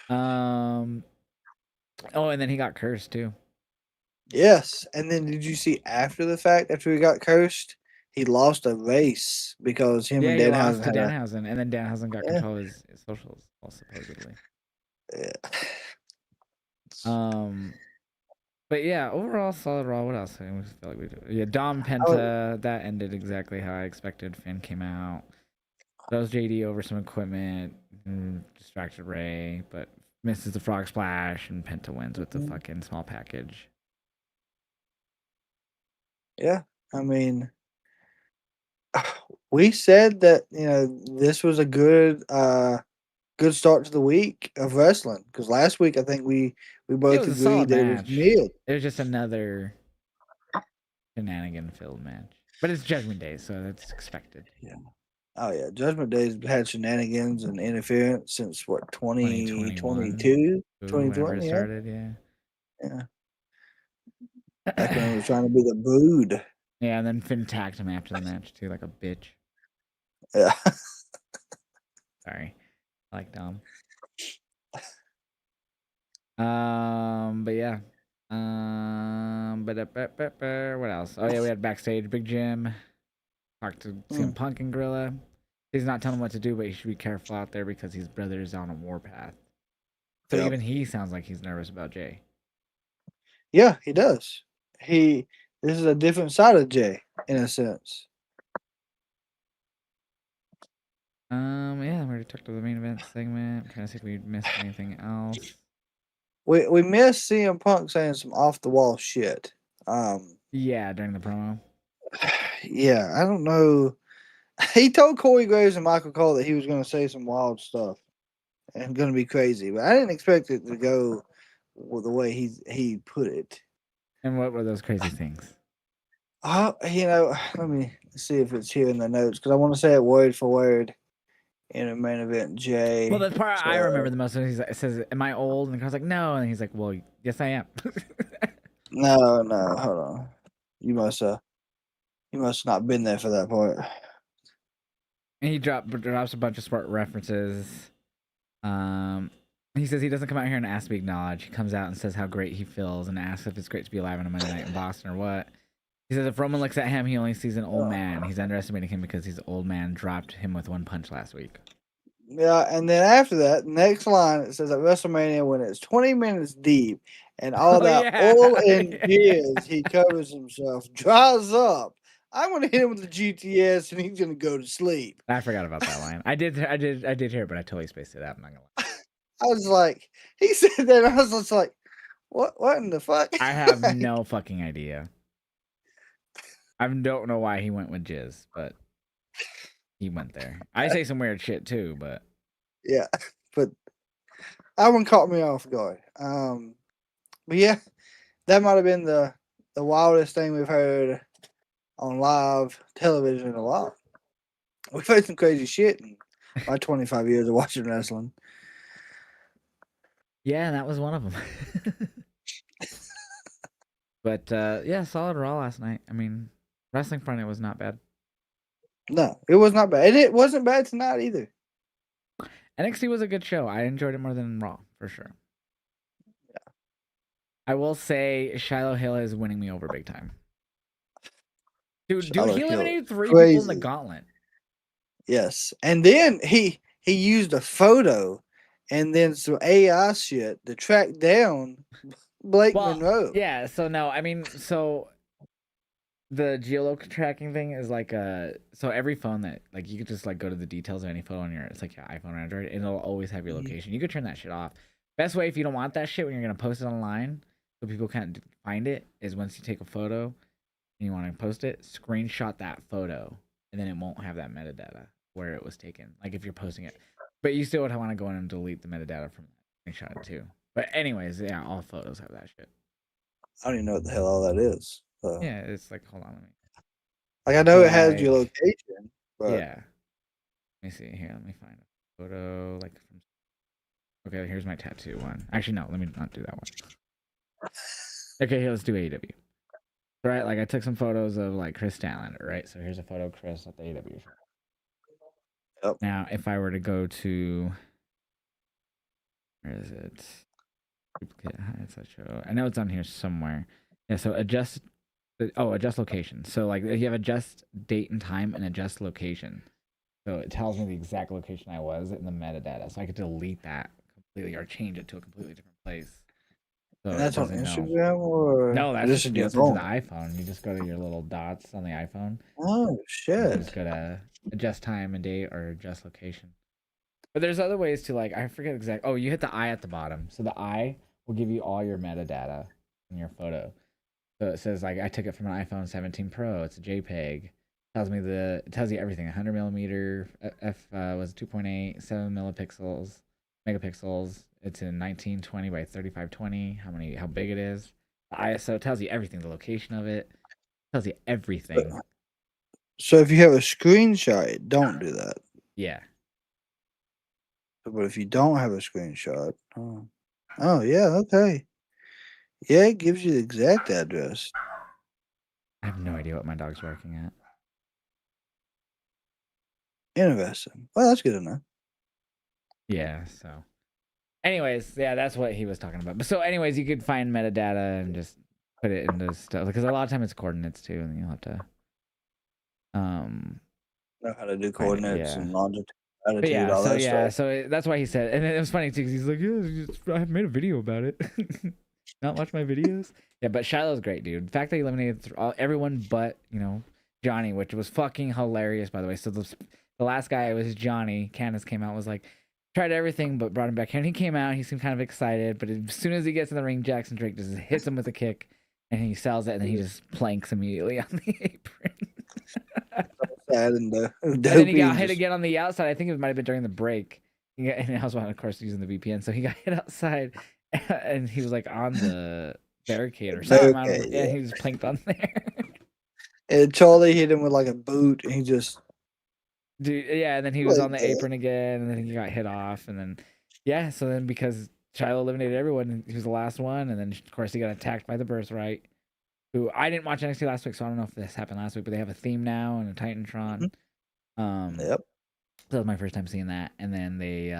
Oh, and then he got cursed too. Yes. And then did you see after the fact, after he got cursed, he lost a race because him and he Danhausen lost to had Danhausen, and then Danhausen got Yeah. control of his socials, supposedly. Yeah. But yeah, overall solid Raw. What else? I feel like we do. Yeah, Dom Penta. That ended exactly how I expected. Finn came out. That was JD over some equipment. Distracted Ray, but misses the frog splash, and Penta wins with the fucking small package. Yeah, I mean, we said that this was a good start to the week of wrestling because last week I think we both agreed that it was mid. It was just another shenanigan filled match, but it's Judgment Day, so that's expected. Yeah. Oh yeah, Judgment Day's had shenanigans and interference since what 2022, 2020 it started. Yeah. Back when I was trying to be the Brood. Yeah, and then Finn tagged him after the match too, like a bitch. Yeah. Sorry, I like Dom. But yeah. What else? Oh yeah, we had backstage Big Jim. Talked to CM Punk and Gorilla. He's not telling him what to do, but he should be careful out there because his brother is on a warpath. So even he sounds like he's nervous about Jay. Yeah, he does. This is a different side of Jay in a sense. Yeah, we already talked to the main event segment. I'm trying to see if we missed anything else. We missed CM Punk saying some off the wall shit. Yeah, during the promo. Yeah, I don't know. He told Corey Graves and Michael Cole that he was going to say some wild stuff and going to be crazy, but I didn't expect it to go the way he put it. And what were those crazy things? Let me see if it's here in the notes because I want to say it word for word in a main event. Jay. Well, the part I remember the most is it says, "Am I old?" And the guy's like, "No," and he's like, "Well, yes, I am." No, hold on. You must not been there for that part. And he drops a bunch of smart references. He says he doesn't come out here and ask to be acknowledged. He comes out and says how great he feels and asks if it's great to be alive on a Monday night in Boston or what. He says if Roman looks at him, he only sees an old man. He's underestimating him because his old man dropped him with one punch last week. Yeah, and then after that, next line, it says at WrestleMania when it's 20 minutes deep and all that oil and jizz he covers himself dries up. I'm gonna hit him with the GTS and he's gonna go to sleep. I forgot about that line. I did hear it, but I totally spaced it out. I'm not gonna lie. I was like, he said that, and I was just like, what in the fuck? I have no fucking idea. I don't know why he went with jizz, but he went there. I say some weird shit too, but yeah, but that one caught me off guard. But yeah, that might have been the wildest thing we've heard on live television in a while. We've heard some crazy shit in my 25 years of watching wrestling. Yeah, that was one of them. But yeah, solid Raw last night. I mean, wrestling front, it was not bad. No, it was not bad. And it wasn't bad tonight either. NXT was a good show. I enjoyed it more than Raw, for sure. Yeah. I will say Shiloh Hill is winning me over big time. Dude, he eliminated 3 people in the gauntlet. Yes. And then he used a photo and then some AI shit to track down Blake Well, Monroe. yeah. So no, I mean, so the geolocation tracking thing is like so every phone that like you could just like go to the details of any phone on your it's like your iPhone or Android and it'll always have your Mhm. location. You could turn that shit off. Best way if you don't want that shit when you're gonna post it online so people can't find it is once you take a photo and you want to post it, screenshot that photo and then it won't have that metadata where it was taken. Like if you're posting it, but you still would want to go in and delete the metadata from that screenshot too. But anyways, yeah, all photos have that shit. I don't even know what the hell all that is. So. Yeah, it's like hold on, let me. Like I know it has your Like location, but yeah. Let me see here. Let me find a photo. Like, from... okay, here's my tattoo one. Actually, no. Let me not do that one. Okay, here, let's do AEW. Right, like I took some photos of like Chris Statlander. Right, so here's a photo of Chris at the AEW show. yep. Now, if I were to go to, where is it? Duplicate hindsight show. I know it's on here somewhere. Yeah. So adjust. Oh, adjust location. So like you have adjust date and time and adjust location. So it tells me the exact location I was in the metadata. So I could delete that completely or change it to a completely different place. So And it that's on doesn't know. Instagram or No, that's just just in your built into the phone. iPhone. You just go to your little dots on the iPhone. Oh And you shit! just go to adjust time and date or adjust location. But there's other ways to like I forget exact. Oh, you hit the eye at the bottom. So the eye will give you all your metadata in your photo. So it says like I took it from an iPhone 17 Pro. It's a JPEG. It tells you everything. 100 millimeter was 2.8, 7 megapixels. It's in 1920 by 3520. How big it is. The ISO tells you everything. The location of it tells you But, everything. so if you have a screenshot, don't do that. Yeah, But if you don't have a screenshot, oh yeah, okay, yeah, it gives you the exact address. I have no idea what my dog's barking at. Interesting. Well, that's good enough. Yeah, so anyways, yeah, that's what he was talking about. But so anyways, you could find metadata and just put it into stuff because a lot of time it's coordinates too, and you'll have to um Know how to do find it. coordinates Yeah. and longitude, But latitude, yeah, all so that yeah, stuff. so that's why he said, and it was funny too because he's like, yeah, I made a video about it. Not watch my videos. Yeah, but Shiloh's great, dude. The fact that he eliminated everyone but Johnny, which was fucking hilarious, by the way. So the last guy was Johnny. Candace came out was like tried everything but brought him back here. And he came out. He seemed kind of excited, but as soon as he gets in the ring, Jackson Drake just hits him with a kick, and he sells it, and then he just planks immediately on the apron. Sad and And then he dopey got and hit just again on the outside. I think it might have been during the break. And I was, of course, using the VPN. So he got hit outside, and he was like on the barricade or something. I don't know. okay. Yeah, Yeah, he was planked on there. and Charlie hit him with like a boot, and he just Dude, yeah, and then he was like on the that. apron again, and then he got hit off, and then yeah. So then because Shiloh eliminated everyone, he was the last one, and then of course he got attacked by the Birthright. Who I didn't watch NXT last week, so I don't know if this happened last week, but they have a theme now and a Titantron. Mhm. Um, Yep. so that was my first time seeing that, and then they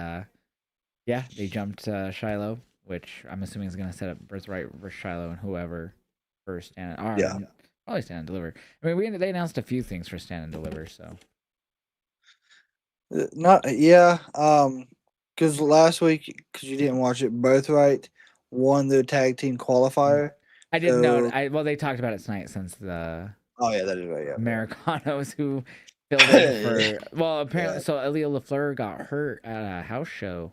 jumped Shiloh, which I'm assuming is going to set up Birthright versus Shiloh and whoever for stand Yeah. or probably stand and deliver. I mean, they announced a few things for stand and deliver, so Not yeah. Because last week, because you didn't watch it, Birthright won the tag team qualifier. I didn't know. So, Well, they talked about it tonight since the oh yeah, that is right. Yeah, Americanos who filled in yeah. for. Well, Yeah. apparently, so Aaliyah LaFleur got hurt at a house show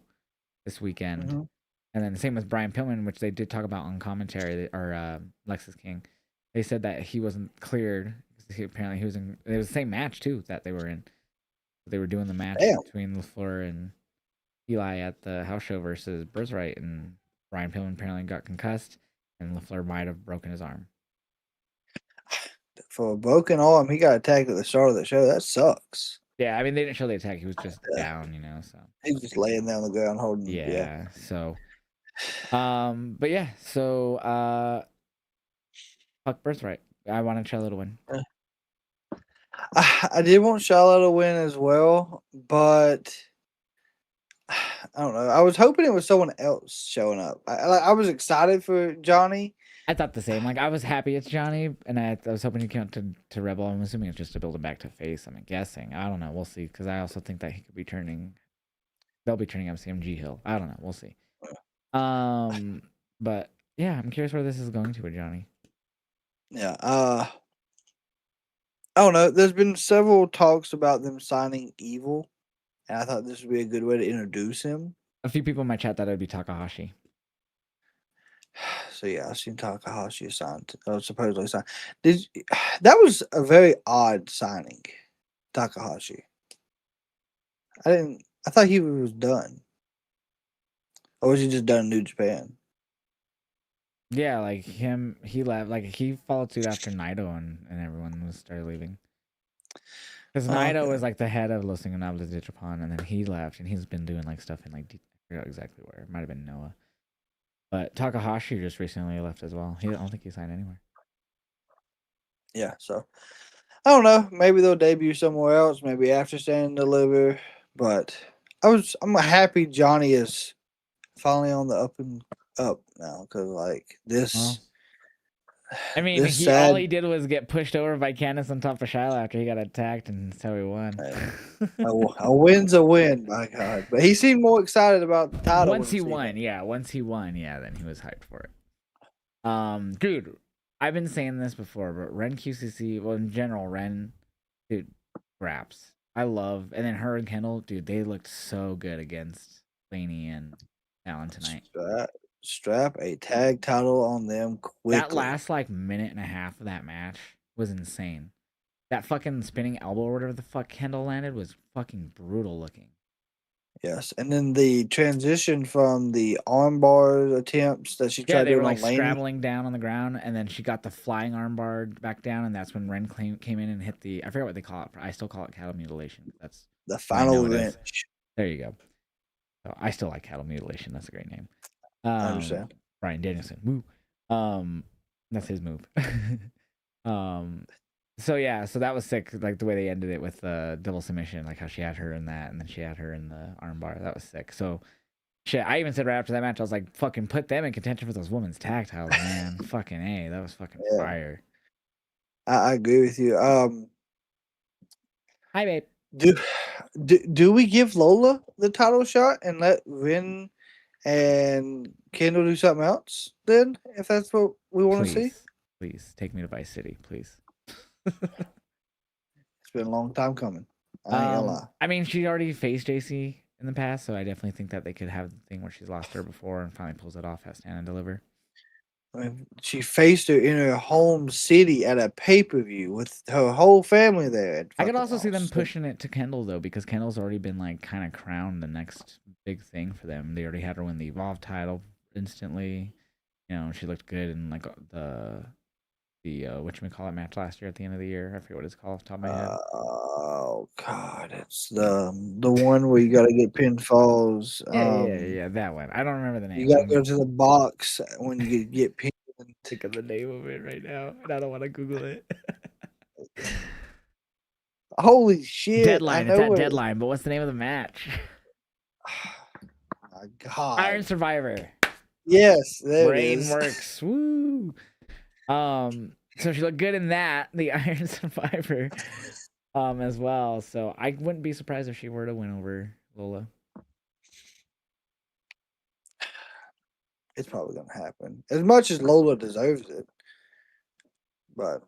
this weekend. Mhm. And then the same with Brian Pillman, which they did talk about on commentary, or Lexus King. They said that he wasn't cleared. Apparently, he was in. It was the same match too that they were in. They were doing the match Damn. between LaFleur and Eli at the house show versus Birthright, and Brian Pillman apparently got concussed, and LaFleur might have broken his arm. For a broken arm, he got attacked at the start of the show. That sucks. Yeah, I mean they didn't show the attack; he was just Yeah. down, So He's just laying there on the ground holding. Yeah. yeah, so but yeah, so fuck Birthright. I wanted Charlotte to win. I did want Charlotte to win as well, but I don't know. I was hoping it was someone else showing up. I was excited for Johnny. I thought the same. Like I was happy it's Johnny, and I was hoping he came out to Rebel. I'm assuming it's just to build him back to face. I'm guessing. I don't know. We'll see. Because I also think that he could be turning. They'll be turning MCMG Hill. I don't know. We'll see. But Yeah, I'm curious where this is going to with Johnny. Yeah. I don't know. There's been several talks about them signing Evil, and I thought this would be a good way to introduce him. A few people in my chat thought it would be Takahashi. So yeah, I've seen Takahashi signed, supposedly signed. That was a very odd signing, Takahashi. I thought he was done, or was he just done in New Japan? Yeah, like him, he left. Like he followed suit after Naito, and everyone was started leaving. Because Oh, Naito was okay. like the head of Los Ingobernables de Japan, and then he left, and he's been doing like stuff in like I forgot exactly where. It might have been Noah, but Takahashi just recently left as well. I don't think he signed anywhere. Yeah, so I don't know. Maybe they'll debut somewhere else. Maybe after Stand and Deliver. But I'm happy Johnny is finally on the up and up now because like Well, this I mean, this all sad he did was get pushed over by Candice on top of Shiloh after he got attacked, and so he won. a win's a win, by God. But he seemed more excited about the title Once when he he seen won, it. yeah. Once he won, yeah, then he was hyped for it. Dude, I've been saying this before, but Ren QCC, well, in general, Ren, dude, raps. I love, and then her and Kendall, dude, they looked so good against Laney and Allen tonight. Strap a tag title on them That quickly. last like minute and a half of that match was insane. That fucking spinning elbow or whatever the fuck Kendall landed was fucking brutal looking. Yes, and then the transition from the armbar attempts that she Yeah, tried they were doing like on Laney. scrabbling down on the ground, and then she got the flying armbar back down, and that's when Ren came in and hit the. I forget what they call it. I still call it cattle mutilation. That's The what I know final it is. wrench. There you go. So I still like cattle mutilation. That's a great name. I understand. Brian Danielson. Woo. That's his move. um, so yeah, so that was sick. Like the way they ended it with the double submission, like how she had her in that, and then she had her in the armbar. That was sick. So shit, I even said right after that match, I was like, fucking put them in contention for those women's tag titles, man. Fucking A. That was fucking Yeah, fire. I agree with you. Hi, babe. Do, do we give Lola the title shot and let Ren and Kendall do something else then, if that's what we want to see? Please. Please take me to Vice City, please. It's been a long time coming. I ain't gonna lie. I mean, she already faced JC in the past, so I definitely think that they could have the thing where she's lost her before and finally pulls it off at Stand and Deliver. I mean, she faced her in her home city at a pay per view with her whole family there. And I could fucking also see them lost. pushing it to Kendall though, because Kendall's already been like kind of crowned the next big thing for them. They already had her win the Evolve title instantly. She looked good in like the whatchamacallit match last year at the end of the year. I forget what it's called off the top of my head. Oh God, it's the one where you got to get pinfalls. Yeah, that one. I don't remember the You name. got to go to the box when you get pinned. Think of the name of it right now, and I don't want to Google it. Holy shit! I Deadline. It's know at what. Deadline, but what's the name of the match? My God. Iron Survivor. Yes, there it Brain is. works. Woo. So she looked good in that, the Iron Survivor, as well. So I wouldn't be surprised if she were to win over Lola. It's probably gonna happen. As much as Lola deserves it, but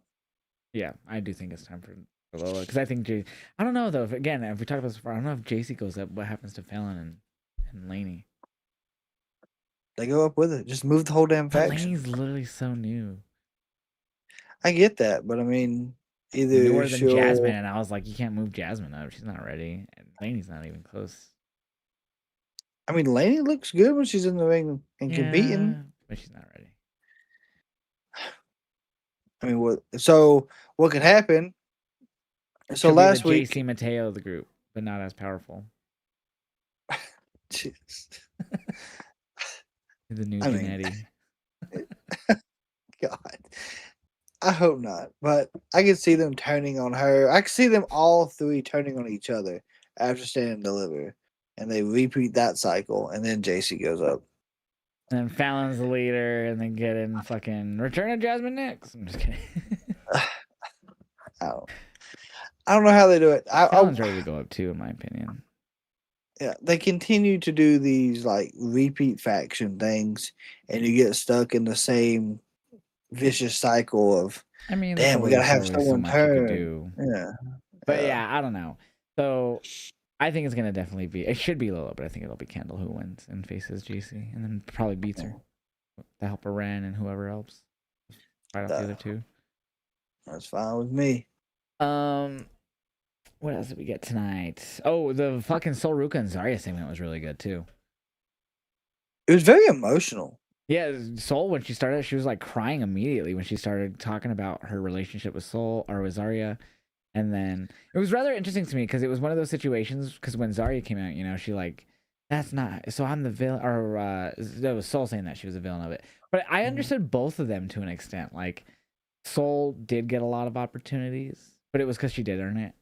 Yeah, I do think it's time for Lola because I think I don't know though. If we talked about this before, I don't know if JC goes up. What happens to Fallon and Laney? they go up with it. Just move the whole damn But faction. Laney's literally so new. I get that, but I mean, either Newer than Jasmine, she'll. and I was like, you can't move Jasmine up. She's not ready. And Laney's not even close. I mean, Laney looks good when she's in the ring and Yeah, competing. but she's not ready. I mean, what? So what could happen? So She'll last be the week, JC Mateo of the group, but not as powerful. jeez. The new I mean, Janetti. God, I hope not. But I can see them turning on her. I can see them all three turning on each other after Stand and Deliver, and they repeat that cycle, and then JC goes up. And then Fallon's the leader, and then get in fucking Return of Jasmine next. I'm just kidding. I don't know how they do it. Fallon's ready to go up too, in my opinion. Yeah, they continue to do these like repeat faction things, and you get stuck in the same vicious cycle of, I mean, that's damn, we gotta there's have always so someone much you could turn. do. Yeah, But yeah. yeah, I don't know. So I think it's gonna definitely be. It should be Lilo, but I think it'll be Kendall who wins and faces GC, and then probably beats her to help her Ren and whoever else fight off the other two. That's fine with me. What else did we get tonight? Oh, the fucking Sol Ruka and Zarya segment was really good too. It was very emotional. Yeah, Sol, when she started, she was like crying immediately when she started talking about her relationship with Sol or with Zarya. And then it was rather interesting to me because it was one of those situations. Because when Zarya came out, you know, she like, that's not. So I'm the villain, or that was Sol saying that she was a villain of it. But I understood both of them to an extent. Like, Sol did get a lot of opportunities, but it was because she did earn it.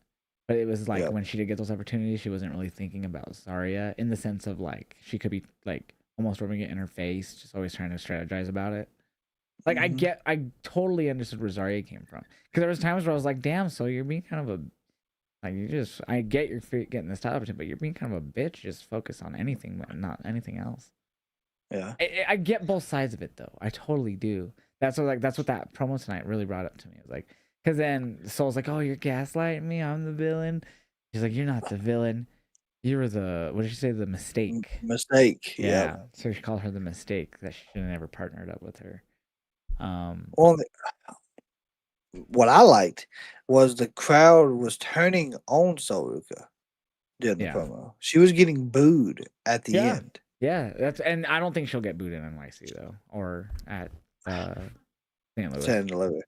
But it was like when she did get those opportunities, she wasn't really thinking about Zarya in the sense of like she could be like almost rubbing it in her face, just always trying to strategize about it. Like I totally understood where Zarya came from because there was times where I was like, "Damn, so you're being kind of a like you just I get you're getting this title, but you're being kind of a bitch. Just focus on anything, but not anything else." Yeah, I get both sides of it though. I totally do. That's what that promo tonight really brought up to me. It was like because then Soul's like, "Oh, you're gaslighting me. I'm the villain." She's like, "You're not the villain. You were the what did she say? The mistake." Mistake. Yeah. So she called her the mistake that she should have never partnered up with her. Well, what I liked was the crowd was turning on Soruka during the promo. She was getting booed at the end. Yeah, that's and I don't think she'll get booed in NYC though, or at St. Louis. St. Louis.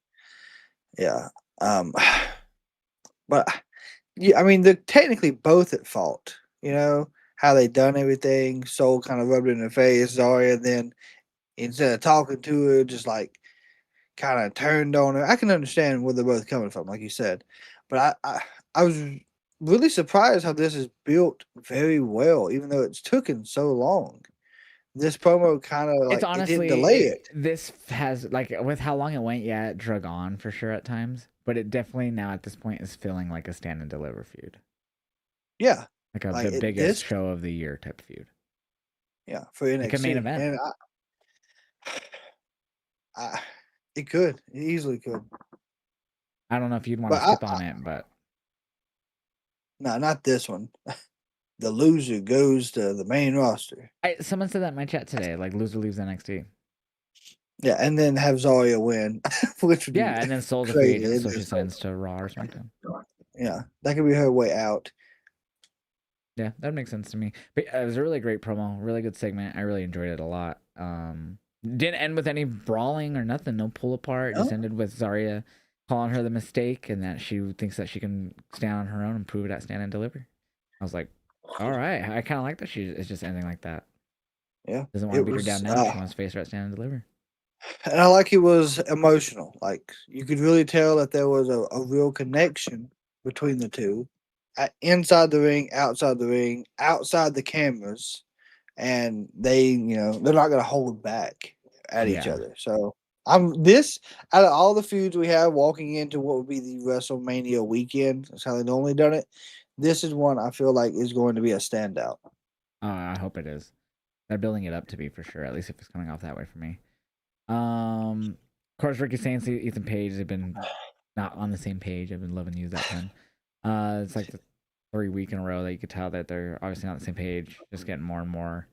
Yeah. But yeah, I mean they're technically both at fault. You know how they done everything. Soul kind of rubbed it in her face. Zarya then instead of talking to her, just like kind of turned on her. I can understand where they're both coming from, like you said, but I was really surprised how this is built very well, even though it's taken so long. This promo kind of It's like it didn't honestly delay it. this has like with how long it went, yeah, it drug on for sure at times, but it definitely now at this point is feeling like a stand and deliver feud. Yeah, Like the like biggest show of the year type feud. Yeah, for NXT, like a main event. And it could, it easily could. I don't know if you'd want to skip on it, but no, not this one. The loser goes to the main roster. Someone said that in my chat today. Like loser leaves NXT. Yeah, and then have Zarya win, which would be and then Soul's a free agent, so she signs to Raw or SmackDown. Yeah, that could be her way out. Yeah, that makes sense to me. But it was a really great promo, really good segment. I really enjoyed it a lot. Didn't end with any brawling or nothing, no pull apart. Just ended with Zarya calling her the mistake and that she thinks that she can stand on her own and prove it at Stand and Deliver. I was like, all right. I kind of like that it's just ending like that. Yeah. Doesn't want to beat her down now. She wants to face her at Stand and Deliver. And I like it was emotional. Like you could really tell that there was a real connection between the two. Inside the ring, outside the cameras, and they're not going to hold back at each other. So out of all the feuds we have walking into what would be the WrestleMania weekend, that's how they normally done it. This is one I feel like is going to be a standout. I hope it is. They're building it up to be for sure. At least if it's coming off that way for me. Of course, Ricky Sainz, Ethan Page, they've been not on the same page. I've been loving to use that term. It's like the 3 week in a row that you could tell that they're obviously not on the same page, just getting more and more.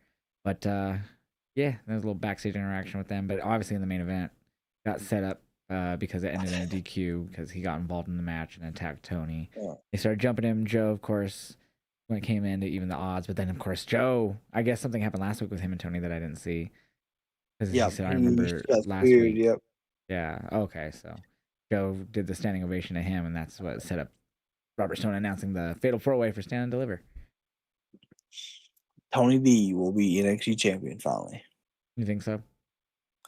But yeah, there's a little backstage interaction with them. But obviously in the main event, got set up because it ended in a DQ because he got involved in the match and attacked Tony. Yeah. They started jumping him. Joe, of course, when it came in to even the odds. But then, of course, Joe, I guess something happened last week with him and Tony that I didn't see. Because he said, I remember last week. Yep. Yeah. Okay. So Joe did the standing ovation to him, and that's what set up Robert Stone announcing the Fatal 4-Way for Stand and Deliver. Tony D will be NXT champion finally. You think so?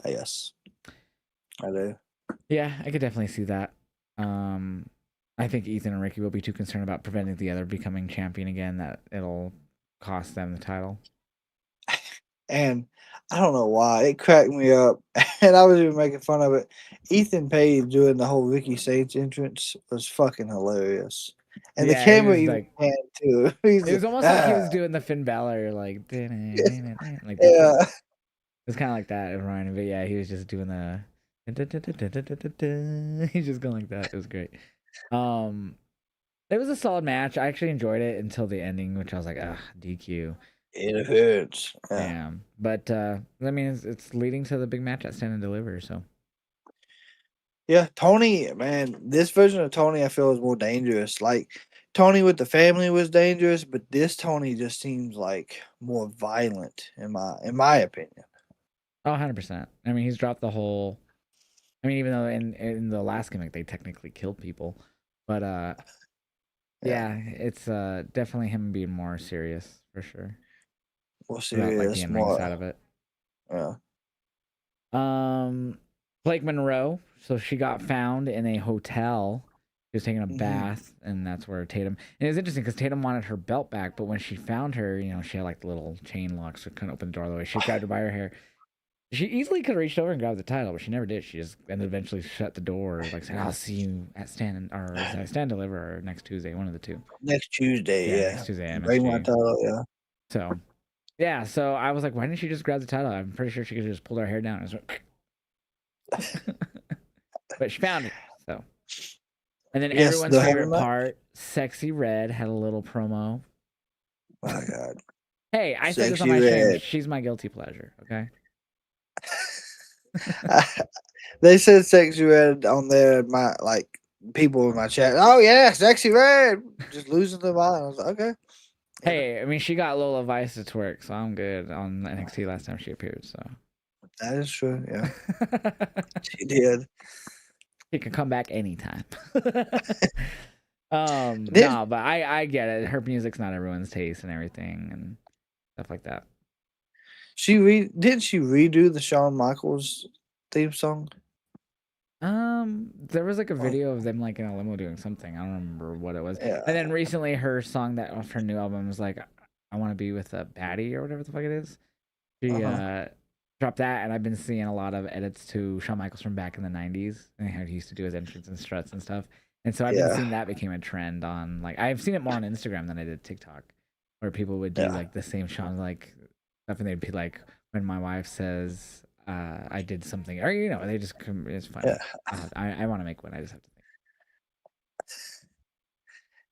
Yes. I do. Yeah, I could definitely see that. I think Ethan and Ricky will be too concerned about preventing the other becoming champion again that it'll cost them the title. And I don't know why. It cracked me up. And I was even making fun of it. Ethan Page doing the whole Ricky Saints entrance was fucking hilarious. And the Yeah, he camera was even like, pan too. He's it was like, almost like he was doing the Finn Balor, like, like that. yeah. It's kind of like that, it reminded me. But yeah, he was just doing the. He's just going like that. It was great. Um, it was a solid match. I actually enjoyed it until the ending, which I was like, ah, DQ. It hurts. Yeah. Damn. But I mean, it's leading to the big match at Stand and Deliver. So Yeah, Tony, man, this version of Tony I feel is more dangerous. Like Tony with the family was dangerous, but this Tony just seems like more violent in my opinion. oh, 100%. I mean, he's dropped the whole. I mean, even though in the last gimmick they technically killed people, but Yeah, yeah, it's definitely him being more serious for sure more about like the serious, in-ring more side of it. yeah. Um, Blake Monroe. So she got found in a hotel. She was taking a Hmm. bath, and that's where Tatum. And it was interesting because Tatum wanted her belt back, but when she found her, she had like the little chain lock, so couldn't open the door all the way. She grabbed her by her hair. She easily could have reached over and grabbed the title, but she never did. She just and eventually shut the door, like saying, "I'll see you at Stand Deliver or next Tuesday, one of the two." Next Tuesday, Yeah, yeah. next Tuesday at Bring my MSG. title, yeah. So yeah, so I was like, why didn't she just grab the title? I'm pretty sure she could have just pulled her hair down. But she found her. So, and then Yes, everyone's the heavy favorite match. part, Sexy Red had a little promo. My God. Hey, I said this on Sexy my stream. Red. She's my guilty pleasure. Okay. They said Sexy Red on there, my like people in my chat. Oh yeah, Sexy Red. Just losing their mind. I was like, okay. Yeah, Hey, I mean, she got Lola Vice to twerk, so I'm good on NXT last time she appeared. So that is true. Yeah, she did. she can come back anytime. Did No, but I get it. Her music's not everyone's taste and everything and stuff like that. did she redo the Shawn Michaels theme song? There was like a Oh, video of them like in a limo doing something. I don't remember what it was. yeah. And then recently, her song that off her new album was like, "I Want to Be with a Baddie" or whatever the fuck it is. She Uh-huh. dropped that, and I've been seeing a lot of edits to Shawn Michaels from back in the '90s and how he used to do his entrance and struts and stuff. And so I've been Yeah. seeing that became a trend on like I've seen it more on Instagram than I did TikTok, where people would do Yeah. like the same Shawn like stuff, and they'd be like, when my wife says I did something, or they just it's Yeah. funny. I want to make one. I just have to think.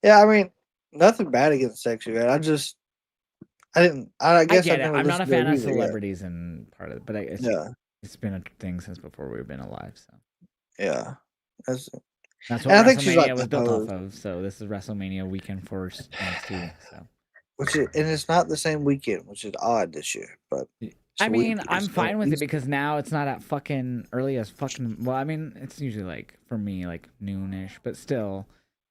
Yeah. I mean, nothing bad against Sexy Red. I didn't. I I guess I've get it. never I'm not a listened to her fan of music. Yeah. celebrities and part of it, but Yeah. it's been a thing since before we've been alive. So Yeah. That's that's what and I think she's like WrestleMania was built off composed, of. So this is WrestleMania weekend for NXT. So and it's not the same weekend, which is odd this year. But I mean, I'm It's fine with it East. because now it's not at fucking early as fucking. Well, I mean, it's usually like for me like noonish, but still.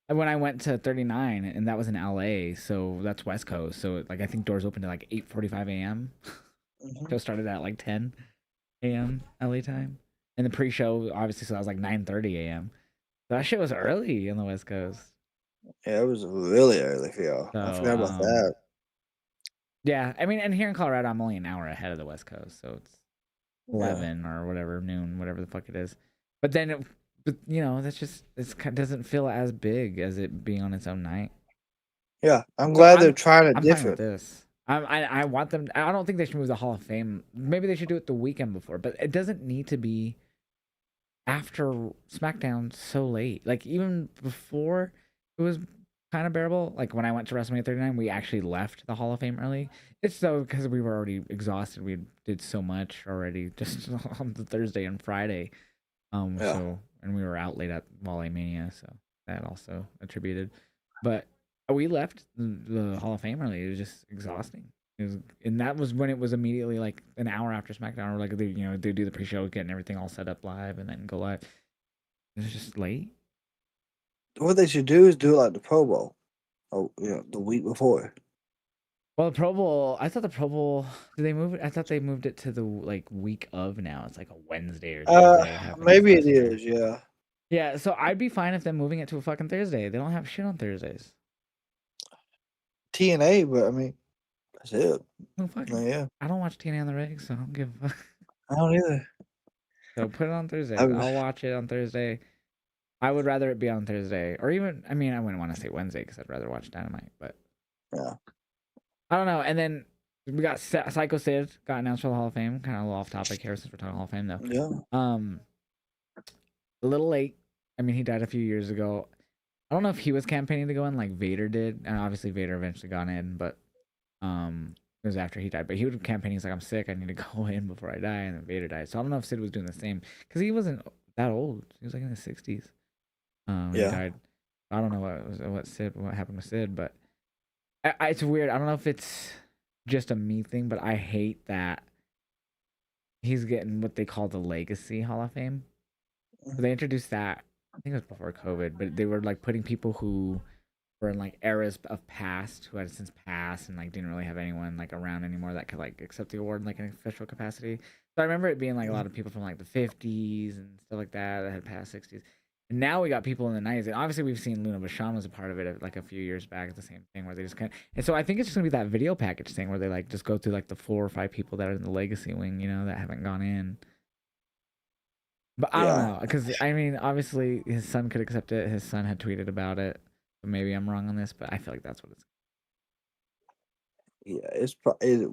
When I went to 39, and that was in LA, so that's West Coast. So like I think doors opened at like 8:45 a.m. Mhm. Show started at like 10 a.m. LA time, and the pre-show obviously so that was like 9:30 a.m. So that shit was early on the West Coast. Yeah, it was really early for y'all. I So forgot about that. yeah, I mean, and here in Colorado, I'm only an hour ahead of the West Coast, so it's Yeah. 11 or whatever noon, whatever the fuck it is. But then, but that's just doesn't feel as big as it being on its own night. Yeah. I'm So glad they're trying it I'm fine with different. this. I want them. I don't think they should move the Hall of Fame. Maybe they should do it the weekend before, but it doesn't need to be after SmackDown so late. Like even before, it was kind of bearable. Like when I went to WrestleMania 39, we actually left the Hall of Fame early. It's so because we were already exhausted. We did so much already just on the Thursday and Friday. Yeah. And we were out late at Wally Mania, so that also attributed. But we left the Hall of Fame early. It was just exhausting. And that was when it was immediately like an hour after SmackDown, or like they do the pre-show, getting everything all set up live, and then go live. It was just late. What they should do is do it like the Pro Bowl. Oh, the week before. Well, the Pro Bowl, I thought the Pro Bowl, did they move it? I thought they moved it to the like week of now. It's like a Wednesday or Thursday. It happens Maybe it this year. is. Yeah. Yeah, so I'd be fine if them moving it to a fucking Thursday. They don't have shit on Thursdays. TNA, but I mean, that's it. No fucking. Yeah. I don't watch TNA on the rig, so I don't give a fuck. I don't either. So put it on I, Thursdays. I'll watch it on Thursday. I would rather it be on Thursday, or even, I mean, I wouldn't want to say Wednesday because I'd rather watch Dynamite, but Yeah. I don't know. And then we got Psycho Sid got announced for the Hall of Fame. Kind of a little off topic here since we're talking Hall of Fame, though. Yeah. A little late. I mean, he died a few years ago. I don't know if he was campaigning to go in like Vader did, and obviously Vader eventually got in, but it was after he died. But he was campaigning. He's like, I'm sick. I need to go in before I die, and then Vader died. So I don't know if Sid was doing the same because he wasn't that old. He was like in his 60s. When he died. I don't know what happened with Sid, but it's weird. I don't know if it's just a me thing, but I hate that he's getting what they call the Legacy Hall of Fame. So they introduced that. I think it was before COVID, but they were like putting people who were in like eras of past who had since passed and like didn't really have anyone like around anymore that could like accept the award in like an official capacity. So I remember it being like a lot of people from like the 50s and stuff like that had past 60s. And now we got people in the 90s. And obviously we've seen Luna Vachon was a part of it like a few years back. It's the same thing where they just kind of, and so I think it's just gonna be that video package thing where they like just go through like the 4 or 5 people that are in the legacy wing, you know, that haven't gone in. But I don't know, because I mean, obviously his son could accept it. His son had tweeted about it. So maybe I'm wrong on this, but I feel like that's what it's. Yeah,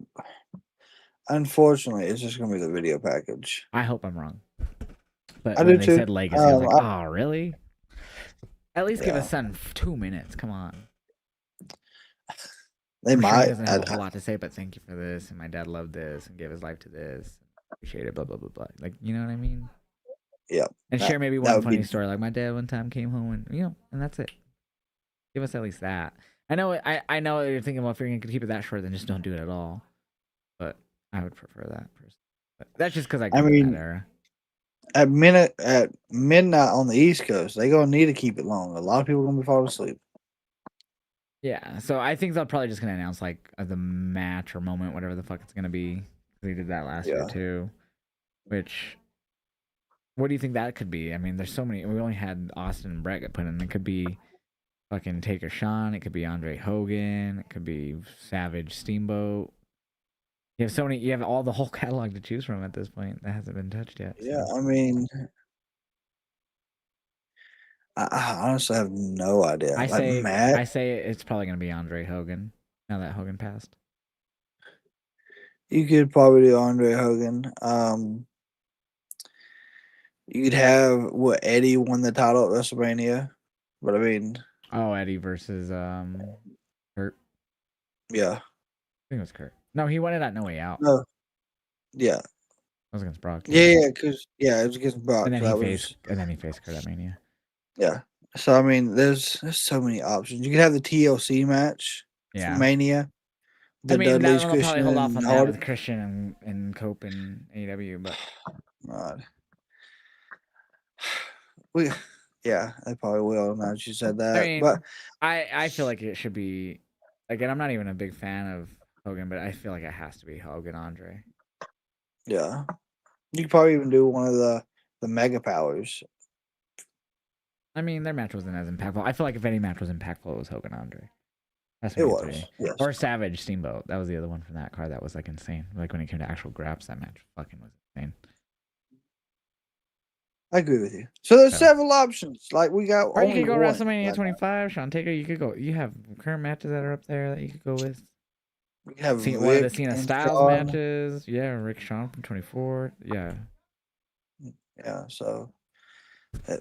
unfortunately, it's just gonna be the video package. I hope I'm wrong. But I when do they too. said legacy, I was like, oh, really? At least give his son 2 minutes. Come on. They might. Sure he doesn't have a whole lot to say, but thank you for this, and my dad loved this, and gave his life to this. Appreciate it, blah blah blah blah. Like, you know what I mean? Yeah. And share maybe one funny story, like my dad one time came home and and that's it. Give us at least that. I know you're thinking, well, if you're gonna keep it that short, then just don't do it at all. But I would prefer that personally. But that's just because I grew up in that era. At midnight on the East Coast, they're gonna need to keep it long. A lot of people are gonna be falling asleep. Yeah, so I think they're probably just gonna announce like the match or moment, whatever the fuck it's gonna be. They did that last year too. Which, what do you think that could be? I mean, there's so many. We only had Austin and Brett get put in. It could be fucking Taker Sean. It could be Andre Hogan. It could be Savage Steamboat. You have so many. You have all the whole catalog to choose from at this point that hasn't been touched yet. Yeah, I mean, I honestly have no idea. I say it's probably gonna be Andre Hogan. Now that Hogan passed, you could probably do Andre Hogan. You could have Eddie won the title at WrestleMania, but I mean, Eddie versus Kurt. Yeah, I think it was Kurt. No, he won it at No Way Out. No, yeah, it was against Brock. Yeah, because it was against Brock. And then he faced Kurt at Mania. Yeah, so I mean, there's so many options. You could have the TLC match for Mania. I mean, Dudley's, they'll probably hold off on that with Christian and Cope and AEW, but God. They probably will now that you said that. I mean, but I feel like it should be, again, I'm not even a big fan of Hogan, but I feel like it has to be Hogan Andre. Yeah, you could probably even do one of the Mega Powers. I mean, their match wasn't as impactful. I feel like if any match was impactful, it was Hogan Andre. That's what it was. Yes. Or Savage Steamboat. That was the other one from that card that was like insane. Like when it came to actual graps, that match fucking was insane. I agree with you. So there's several options. Like we got. Or you could go WrestleMania 25, Sean Taker. You could go. You have current matches that are up there that you could go with. We have one of the Cena Styles matches. Yeah, Rick Shawn from 24. Yeah. Yeah. So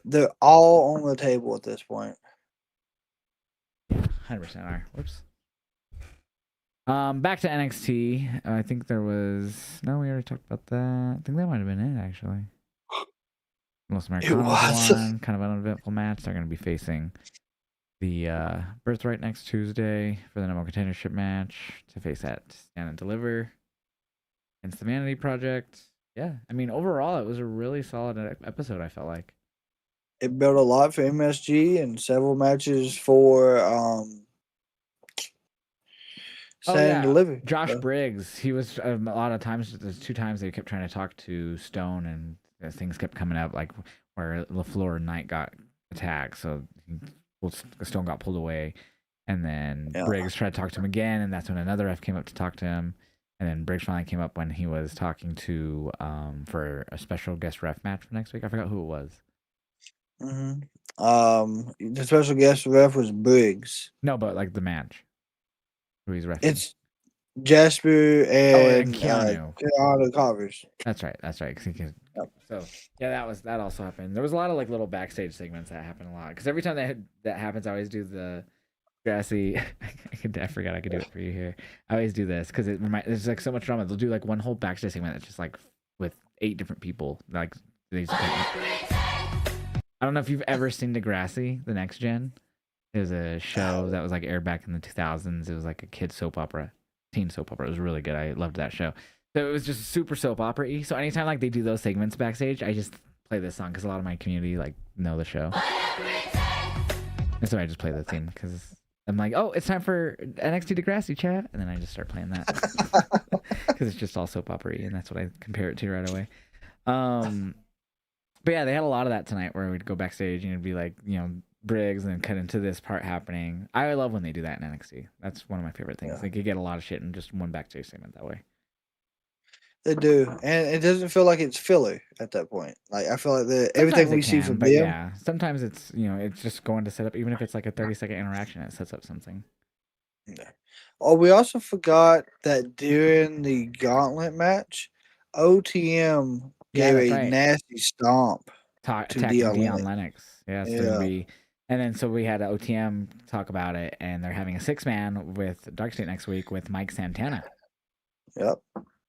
they're all on the table at this point. 100% are. Whoops. Back to NXT. I think there was. No, we already talked about that. I think that might have been it actually. Los Americanos won. Kind of an uneventful match. They're going to be facing the Birthright next Tuesday for the number one contendership match to face at Stand and Deliver against the Vanity Project. Yeah, I mean overall it was a really solid episode. I felt like it built a lot for MSG and several matches for Stand and Deliver. Josh Briggs. He was a lot of times. There's 2 times they kept trying to talk to Stone and things kept coming up, like where LaFleur and Knight got attacked, so Stone got pulled away, and then Briggs tried to talk to him again, and that's when another ref came up to talk to him, and then Briggs finally came up when he was talking to for a special guest ref match for next week. I forgot who it was. The special guest ref was Briggs. No, but like the match. Who he's refereeing. It's Jasper and and Keanu. Keanu Carvers. That's right. That's right. 'Cause he can, Yep. so yeah, that also happened. There was a lot of like little backstage segments that happen a lot. Because every time that happens, I always do the grassy. I forgot I could do it for you here. I always do this because there's like so much drama. They'll do like one whole backstage segment that's just like with 8 different people. Like they just, I don't know if you've ever seen Degrassi, the Next Gen. It was a show that was like aired back in the 2000s. It was like a kid soap opera, teen soap opera. It was really good. I loved that show. So it was just super soap opera-y. So anytime like they do those segments backstage, I just play this song because a lot of my community like know the show. And so I just play the theme because I'm like, oh, it's time for NXT Degrassi chat, and then I just start playing that because it's just all soap opera-y, and that's what I compare it to right away. But yeah, they had a lot of that tonight where we'd go backstage and it'd be like, Briggs and then cut into this part happening. I love when they do that in NXT. That's one of my favorite things. Yeah. They could get a lot of shit in just one backstage segment that way. They do, and it doesn't feel like it's filler at that point. Like I feel like everything we see from but them. Yeah, sometimes it's it's just going to set up. Even if it's like a 30-second interaction, it sets up something. Yeah. Oh, we also forgot that during the gauntlet match, OTM gave a right. nasty stomp to Attacking Dion Lennox. Yeah, so Yeah. and then so we had OTM talk about it, and they're having a 6-man with Dark State next week with Mike Santana. Yep.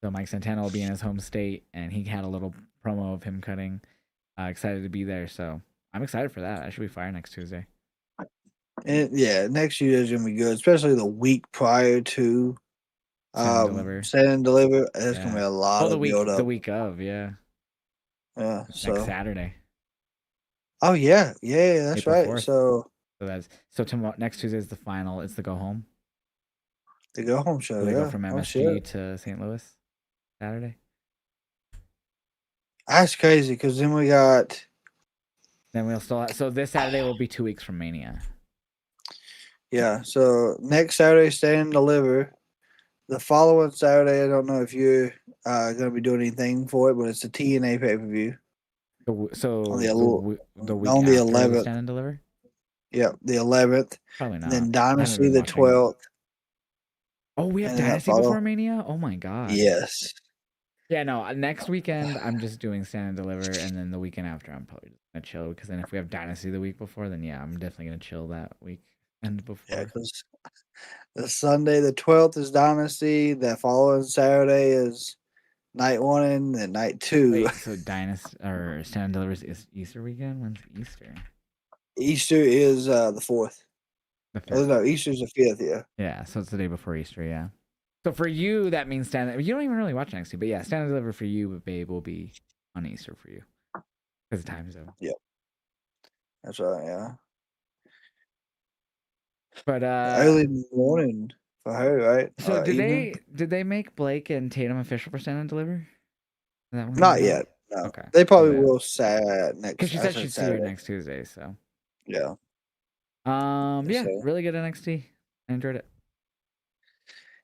So Mike Santana will be in his home state, and he had a little promo of him cutting. Excited to be there, so I'm excited for that. I should be fire next Tuesday. And yeah, next year is gonna be good, especially the week prior to Stand and Deliver. Stand and Deliver. There's gonna be a lot of build up. The week of, yeah. Yeah. Next Saturday. Oh yeah, that's April right. 4th. So tomorrow, next Tuesday is the final. It's the go home. The go home show. So they go from MSG to St. Louis Saturday. That's crazy because then we got. Then we'll still so this Saturday will be 2 weeks from Mania. Yeah, so next Saturday, Stand and Deliver. The following Saturday, I don't know if you're going to be doing anything for it, but it's the TNA pay per view. So on the week on after the 11th, Stand and Deliver. Yep, the 11th. Probably not. And then Dynasty the 12th. Oh, we have Dynasty before Mania. Oh my god. Yes. Yeah, no. Next weekend, I'm just doing Stand and Deliver, and then the weekend after, I'm probably just gonna chill. Because then, if we have Dynasty the week before, then yeah, I'm definitely gonna chill that week and before. Yeah, because the Sunday the 12th is Dynasty. The following Saturday is night 1 and then night 2. Wait, so Dynasty or Stand and Deliver is Easter weekend? When's Easter? Easter is the 4th. Oh, no, Easter's the 5th. Yeah. Yeah, so it's the day before Easter. Yeah. So for you, that means you don't even really watch NXT, but yeah, Stand and Deliver for you, babe, will be on Easter for you because of time zone. Yep. That's right. Yeah. But early morning for her, right? So did they make Blake and Tatum official for Stand and Deliver? Not yet. No. Okay. They probably will next. Because she said she'd see her next Tuesday. So yeah. Yeah, really good NXT. I enjoyed it.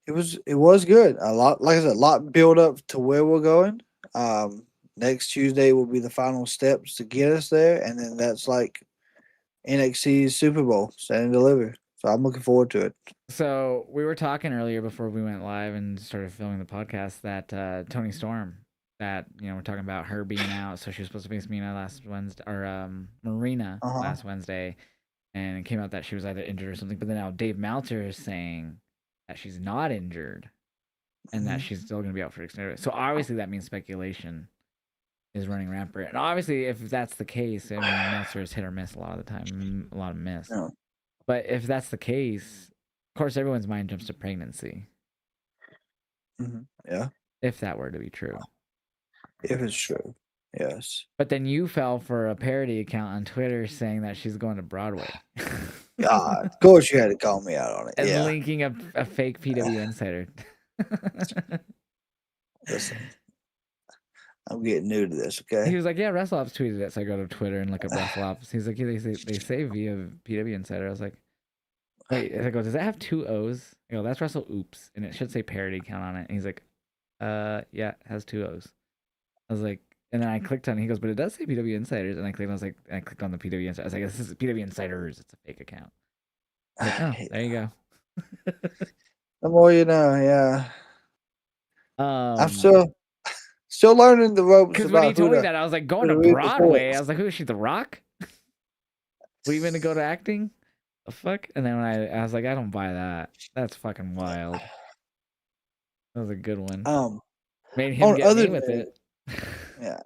It was good. A lot, like I said, a lot build up to where we're going. Next Tuesday will be the final steps to get us there, and then that's like NXT's Super Bowl, Stand and Deliver. So I'm looking forward to it. So we were talking earlier before we went live and started filming the podcast that Toni Storm, that we're talking about her being out. So she was supposed to face Mina last Wednesday, or Marina last Wednesday, and it came out that she was either injured or something. But then now Dave Meltzer is saying that she's not injured and that she's still going to be out for extended. So obviously that means speculation is running rampant. And obviously, if that's the case, I mean, Meltzer is hit or miss a lot of the time, a lot of miss. Yeah. But if that's the case, of course, everyone's mind jumps to pregnancy. Yeah. If that were to be true. If it's true, yes. But then you fell for a parody account on Twitter saying that she's going to Broadway. God, of course you had to call me out on it. And linking a fake PW Insider. Listen, I'm getting new to this, okay? He was like, yeah, WrestleOps tweeted it. So I go to Twitter and look up WrestleOps. He's like, yeah, they say via PW Insider. I was like, wait. I go, does that have 2 O's? I go, that's Wrestle Oops. And it should say parody count on it. And he's like, yeah, it has 2 O's. I was like, And then I clicked on it. He goes, but it does say PW Insiders. And I clicked. I clicked on the PW Insiders. I was like, this is PW Insiders. It's a fake account. I was like, oh, there you go. The more you know, yeah. I'm um, still learning the ropes because when he about told me that, I was like, going to who the Broadway. I was like, who is she? The Rock? Leaving to go to acting? The fuck? And then when I was like, I don't buy that. That's fucking wild. That was a good one. Made him On get other me with news, it. yeah.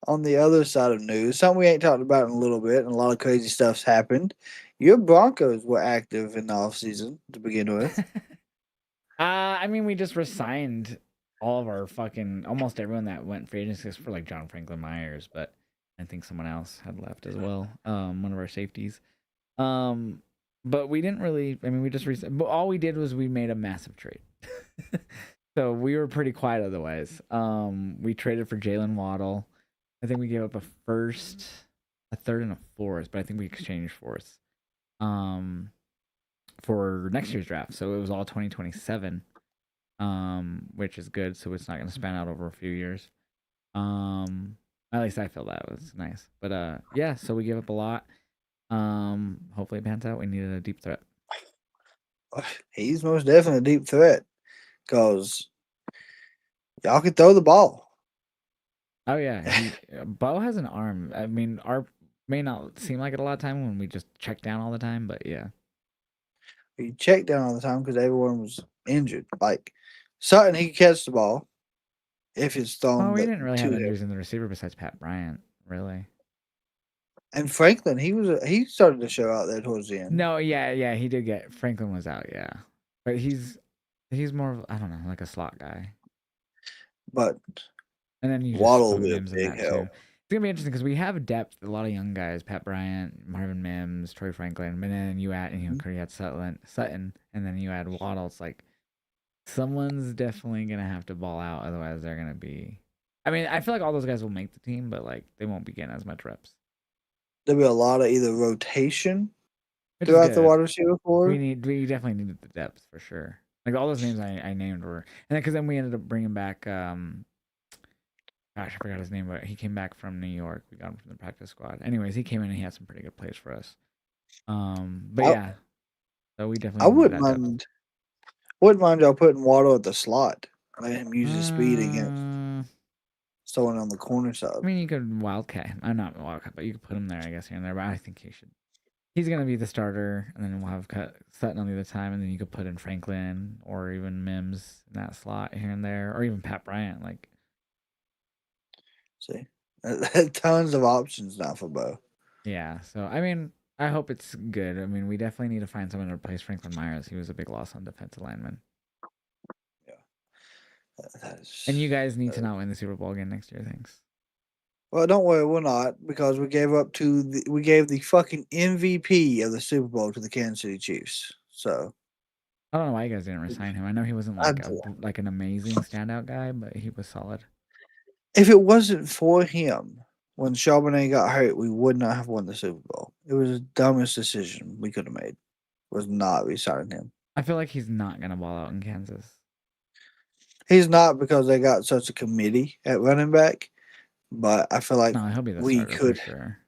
On the other side of news, something we ain't talked about in a little bit, and a lot of crazy stuff's happened. Your Broncos were active in the offseason to begin with. I mean, we just resigned all of our fucking almost everyone that went free agency for like John Franklin Myers, but I think someone else had left as well. One of our safeties. But we didn't really. I mean, we just but all we did was we made a massive trade. So we were pretty quiet otherwise. We traded for Jalen Waddle. I think we gave up a first, a third, and a fourth, but I think we exchanged fourths. For next year's draft. So it was all 2027, which is good. So it's not going to span out over a few years. At least I feel that was nice. But yeah, so we gave up a lot. Hopefully it pans out. We needed a deep threat. He's most definitely a deep threat because y'all can throw the ball. Oh yeah, Bo has an arm. I mean, our may not seem like it a lot of time when we just check down all the time, but yeah. He checked down all the time because everyone was injured. Like Sutton, he could catch the ball if it's Well, thrown we didn't really to have him. injuries in the receiver besides Pat Bryant, really. And Franklin, he started to show out there towards the end. No, yeah, he did get Franklin was out, yeah, but he's more of, I don't know, like a slot guy. But And then you just Waddle put will be a Mims in big that too. help. It's gonna be interesting because we have depth, a lot of young guys: Pat Bryant, Marvin Mims, Troy Franklin. And then you add, you had Sutton, and then you add Waddle. It's like someone's definitely gonna have to ball out, otherwise they're gonna be. I mean, I feel like all those guys will make the team, but like they won't be getting as much reps. There'll be a lot of either rotation Which is throughout the good. wide receiver core. We definitely needed the depth for sure. Like all those names I named were, and then because then we ended up bringing back gosh, I forgot his name, but he came back from New York. We got him from the practice squad. Anyways, he came in and he had some pretty good plays for us. But yeah, so we I definitely needed that depth. wouldn't mind y'all putting Waddle at the slot. Let him use his speed against I someone on the corner side. mean, you could wildcat. I'm not wildcat, but you could put him there, I guess, here and there. But I think he should. He's gonna be the starter, and then we'll have Sutton on the other time, and then you could put in Franklin or even Mims in that slot here and there, or even Pat Bryant. Like, See, tons of options now for Bo. yeah. So I mean, I hope it's good. I mean, we definitely need to find someone to replace Franklin Myers. He was a big loss on defensive lineman. And you guys need to not win the Super Bowl again next year. Thanks. Well, don't worry, we're not because we gave the fucking MVP of the Super Bowl to the Kansas City Chiefs. So I don't know why you guys didn't resign him. I know he wasn't like I'd- like an amazing standout guy, but he was solid. if it wasn't for him, when Charbonnet got hurt, we would not have won the Super Bowl. It was the dumbest decision we could have made. Was not resigning him. I feel like he's not gonna ball out in Kansas. He's not because they got such a committee at running back, but I feel like No, he'll be the starter for sure.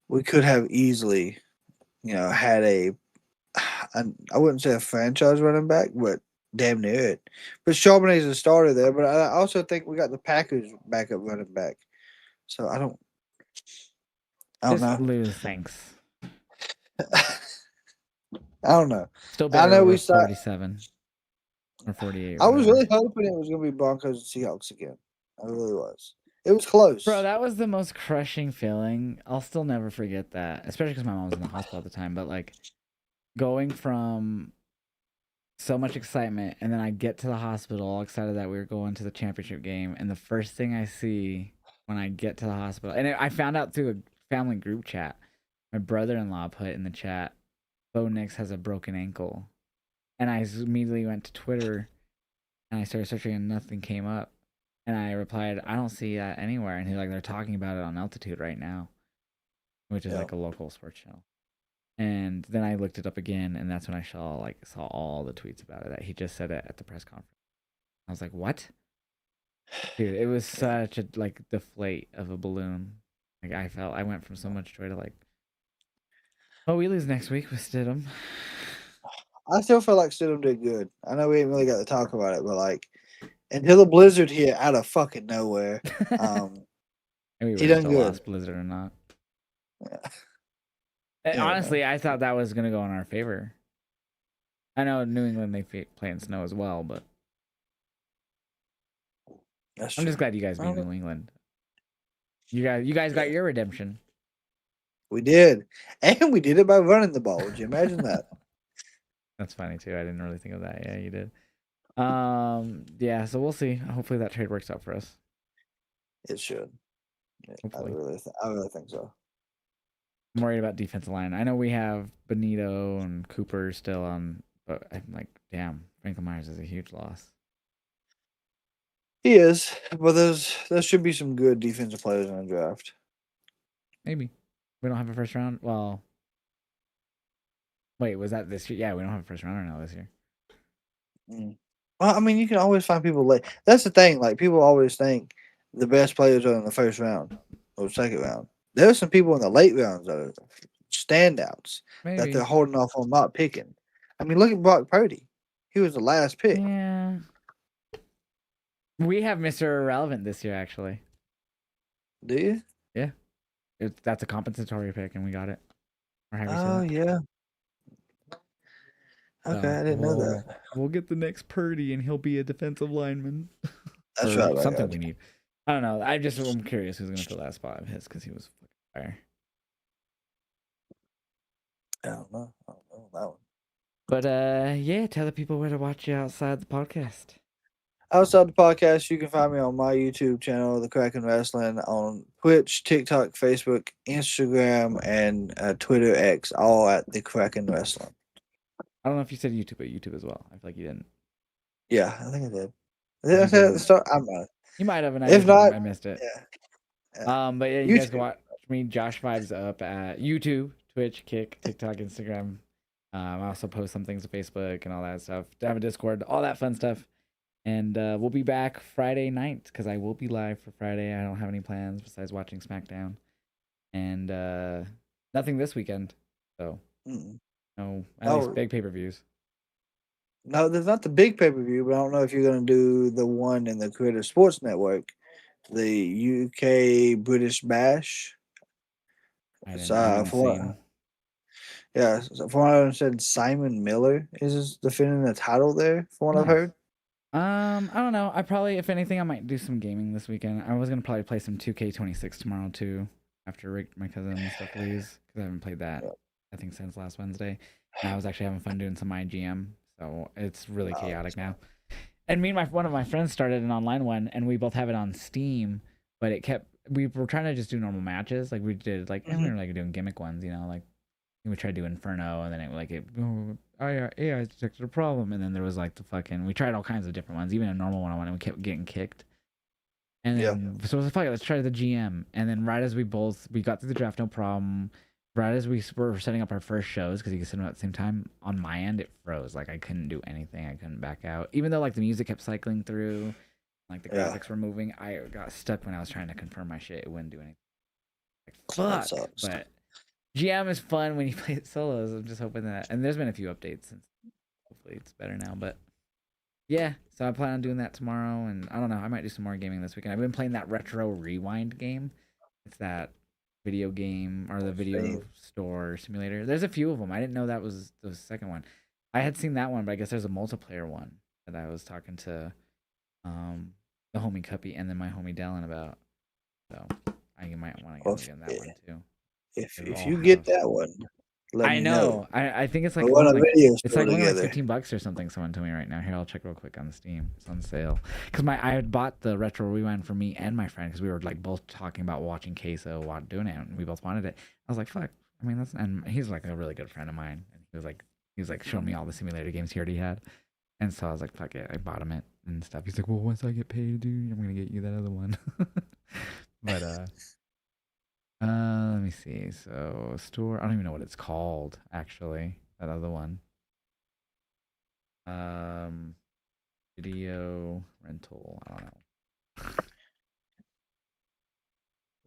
We could have easily, had I wouldn't say a franchise running back, but damn near it. But Charbonnet's a starter there, but I also think we got the Packers backup running back. So I don't Just know. lose, thanks. I don't know. Still better over 47 or 48. I was really hoping it was going to be Broncos and Seahawks again. I really was. It was close. Bro, that was the most crushing feeling. I'll still never forget that, especially because my mom was in the hospital at the time. But like going from so much excitement, and then I get to the hospital all excited that we were going to the championship game, and the first thing I see when I get to the hospital, and I found out through a family group chat, my brother-in-law put in the chat, Bo Nix has a broken ankle. And I immediately went to Twitter and I started searching and nothing came up. And I replied, I don't see that anywhere. And he's like, they're talking about it on Altitude right now, which is like a local sports channel. And then I looked it up again, and that's when I saw all the tweets about it, that he just said it at the press conference. I was like, what? Dude, it was such a like deflate of a balloon. Like I went from so much joy to like, oh, we lose next week with Stidham. I still feel like Stidham did good. I know we ain't really got to talk about it, but like until the blizzard hit out of fucking nowhere, um, And we he would have done still good. lost Blizzard or not. Yeah, Honestly, man. I thought that was gonna go in our favor. I know New England they play in snow as well, but That's I'm just true. glad you guys I beat don't know. New England. You guys got Yeah, your redemption. we did, and we did it by running the ball. Would you imagine that? That's funny too. I didn't really think of that. Yeah, you did. Yeah. So we'll see. Hopefully that trade works out for us. It should. Yeah, Hopefully. I really think so. I'm worried about defensive line. I know we have Benito and Cooper still on, but I'm like, damn, Franklin Myers is a huge loss. He is, but there should be some good defensive players in the draft. Maybe we don't have a first round. Well, wait, was that this year? Yeah, we don't have a first rounder now this year. Mm. Well, I mean, you can always find people late. That's the thing. Like people always think the best players are in the first round or second round. There's some people in the late rounds that are standouts that they're Maybe. holding off on not picking. I mean, look at Brock Purdy. He was the last pick. Yeah. We have Mr. Irrelevant this year, actually. Do you? Yeah. That's a compensatory pick, and we got it. Or how do you say Oh that? yeah. Okay, So I didn't know that. we'll get the next Purdy, and he'll be a defensive lineman. That's Or right. I something got we you. need. I don't know. I'm curious who's gonna fill that spot of his because he was fucking fire. I don't know that one. But yeah, tell the people where to watch you outside the podcast. Outside the podcast, you can find me on my YouTube channel, The Kraken Wrestling, on Twitch, TikTok, Facebook, Instagram, and Twitter X, all at The Kraken Wrestling. I don't know if you said YouTube, but YouTube as well. I feel like you didn't. Yeah, I think I did. If Did I you say at the didn't, start? I'm not. you might have, and If not, I missed it. yeah, yeah. But yeah, you guys can YouTube. watch me, Josh Vibes Up at YouTube, Twitch, Kick, TikTok, Instagram. I also post some things to Facebook and all that stuff. I have a Discord, all that fun stuff. And we'll be back Friday night because I will be live for Friday. I don't have any plans besides watching SmackDown. And nothing this weekend. So, Mm-mm. no, at least No, big pay per views. no, there's not the big pay per view, but I don't know if you're going to do the one in the Creative Sports Network, the UK British Bash. I It's, didn't. I haven't seen. yeah, so from what I understand, Simon Miller is defending the title there, from what I've Nice. heard. I don't know. I probably, if anything, I might do some gaming this weekend. I was gonna probably play some 2K26 tomorrow too, after Rick, my cousin and stuff leaves, because I haven't played that, Yeah. I think, since last Wednesday. And I was actually having fun doing some IGM, so it's really chaotic now. And me and one of my friends started an online one, and we both have it on Steam, but it kept. We were trying to just do normal matches, like we did, like, and we were like doing gimmick ones, like we tried to do Inferno, and then AI detected a problem, and then there was like the fucking. We tried all kinds of different ones, even a normal one, and we kept getting kicked. And Yeah. then so I was like, fuck it, let's try the GM. And then right as we got through the draft, no problem. Right as we were setting up our first shows, because you could set them at the same time, on my end it froze. Like I couldn't do anything. I couldn't back out, even though like the music kept cycling through, like the Yeah. graphics were moving. I got stuck when I was trying to confirm my shit. It wouldn't do anything. Like That fuck, sucks. but. GM is fun when you play it solos. I'm just hoping that, and there's been a few updates since. Hopefully it's better now, but yeah. So I plan on doing that tomorrow, and I don't know. I might do some more gaming this weekend. I've been playing that Retro Rewind game. It's that video game or the video store simulator. There's a few of them. I didn't know that was the second one. I had seen that one, but I guess there's a multiplayer one that I was talking to the homie Cuppy and then my homie Dallin about. So I might want to get that one too. If you get that one, let I me know. know. I think it's like We want a video it's store like only like together. $15 or something. Someone told me right now. Here, I'll check real quick on the Steam. It's on sale. Because I had bought the Retro Rewind for me and my friend because we were like both talking about watching Queso, doing it, and we both wanted it. I was like, fuck. I mean, and he's like a really good friend of mine, and he was like showing me all the simulator games he already had, and so I was like, fuck it. I bought him it and stuff. He's like, well, once I get paid, dude, I'm gonna get you that other one. But let me see. So store. I don't even know what it's called actually. That other one. Um, video rental. I don't know.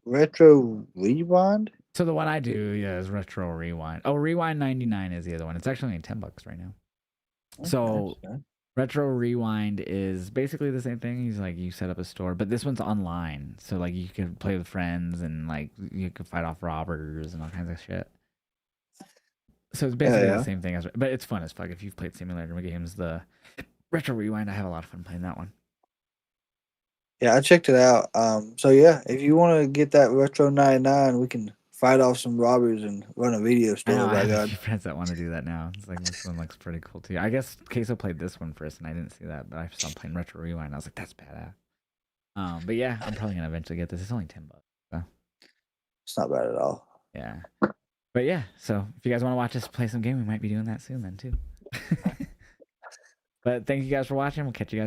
Retro Rewind. So the one I do, yeah, is Retro Rewind. Oh, Rewind 99 is the other one. It's actually only $10 right now. So Okay. Retro Rewind is basically the same thing. He's like, you set up a store, but this one's online. So like you can play with friends and like you can fight off robbers and all kinds of shit. So it's basically the same thing but it's fun as fuck. If you've played simulator games, the Retro Rewind, I have a lot of fun playing that one. Yeah, I checked it out. So yeah, if you want to get that Retro 99, we can fight off some robbers and run a video I store. know, I By have a God. few friends that want to do that now. It's like, this one looks pretty cool too. I guess Queso played this one first and I didn't see that, but I saw him playing Retro Rewind. I was like, that's badass. But yeah, I'm probably gonna eventually get this. It's only $10. So It's not bad at all. yeah. But yeah, so if you guys want to watch us play some game, we might be doing that soon then too. But thank you guys for watching. We'll catch you guys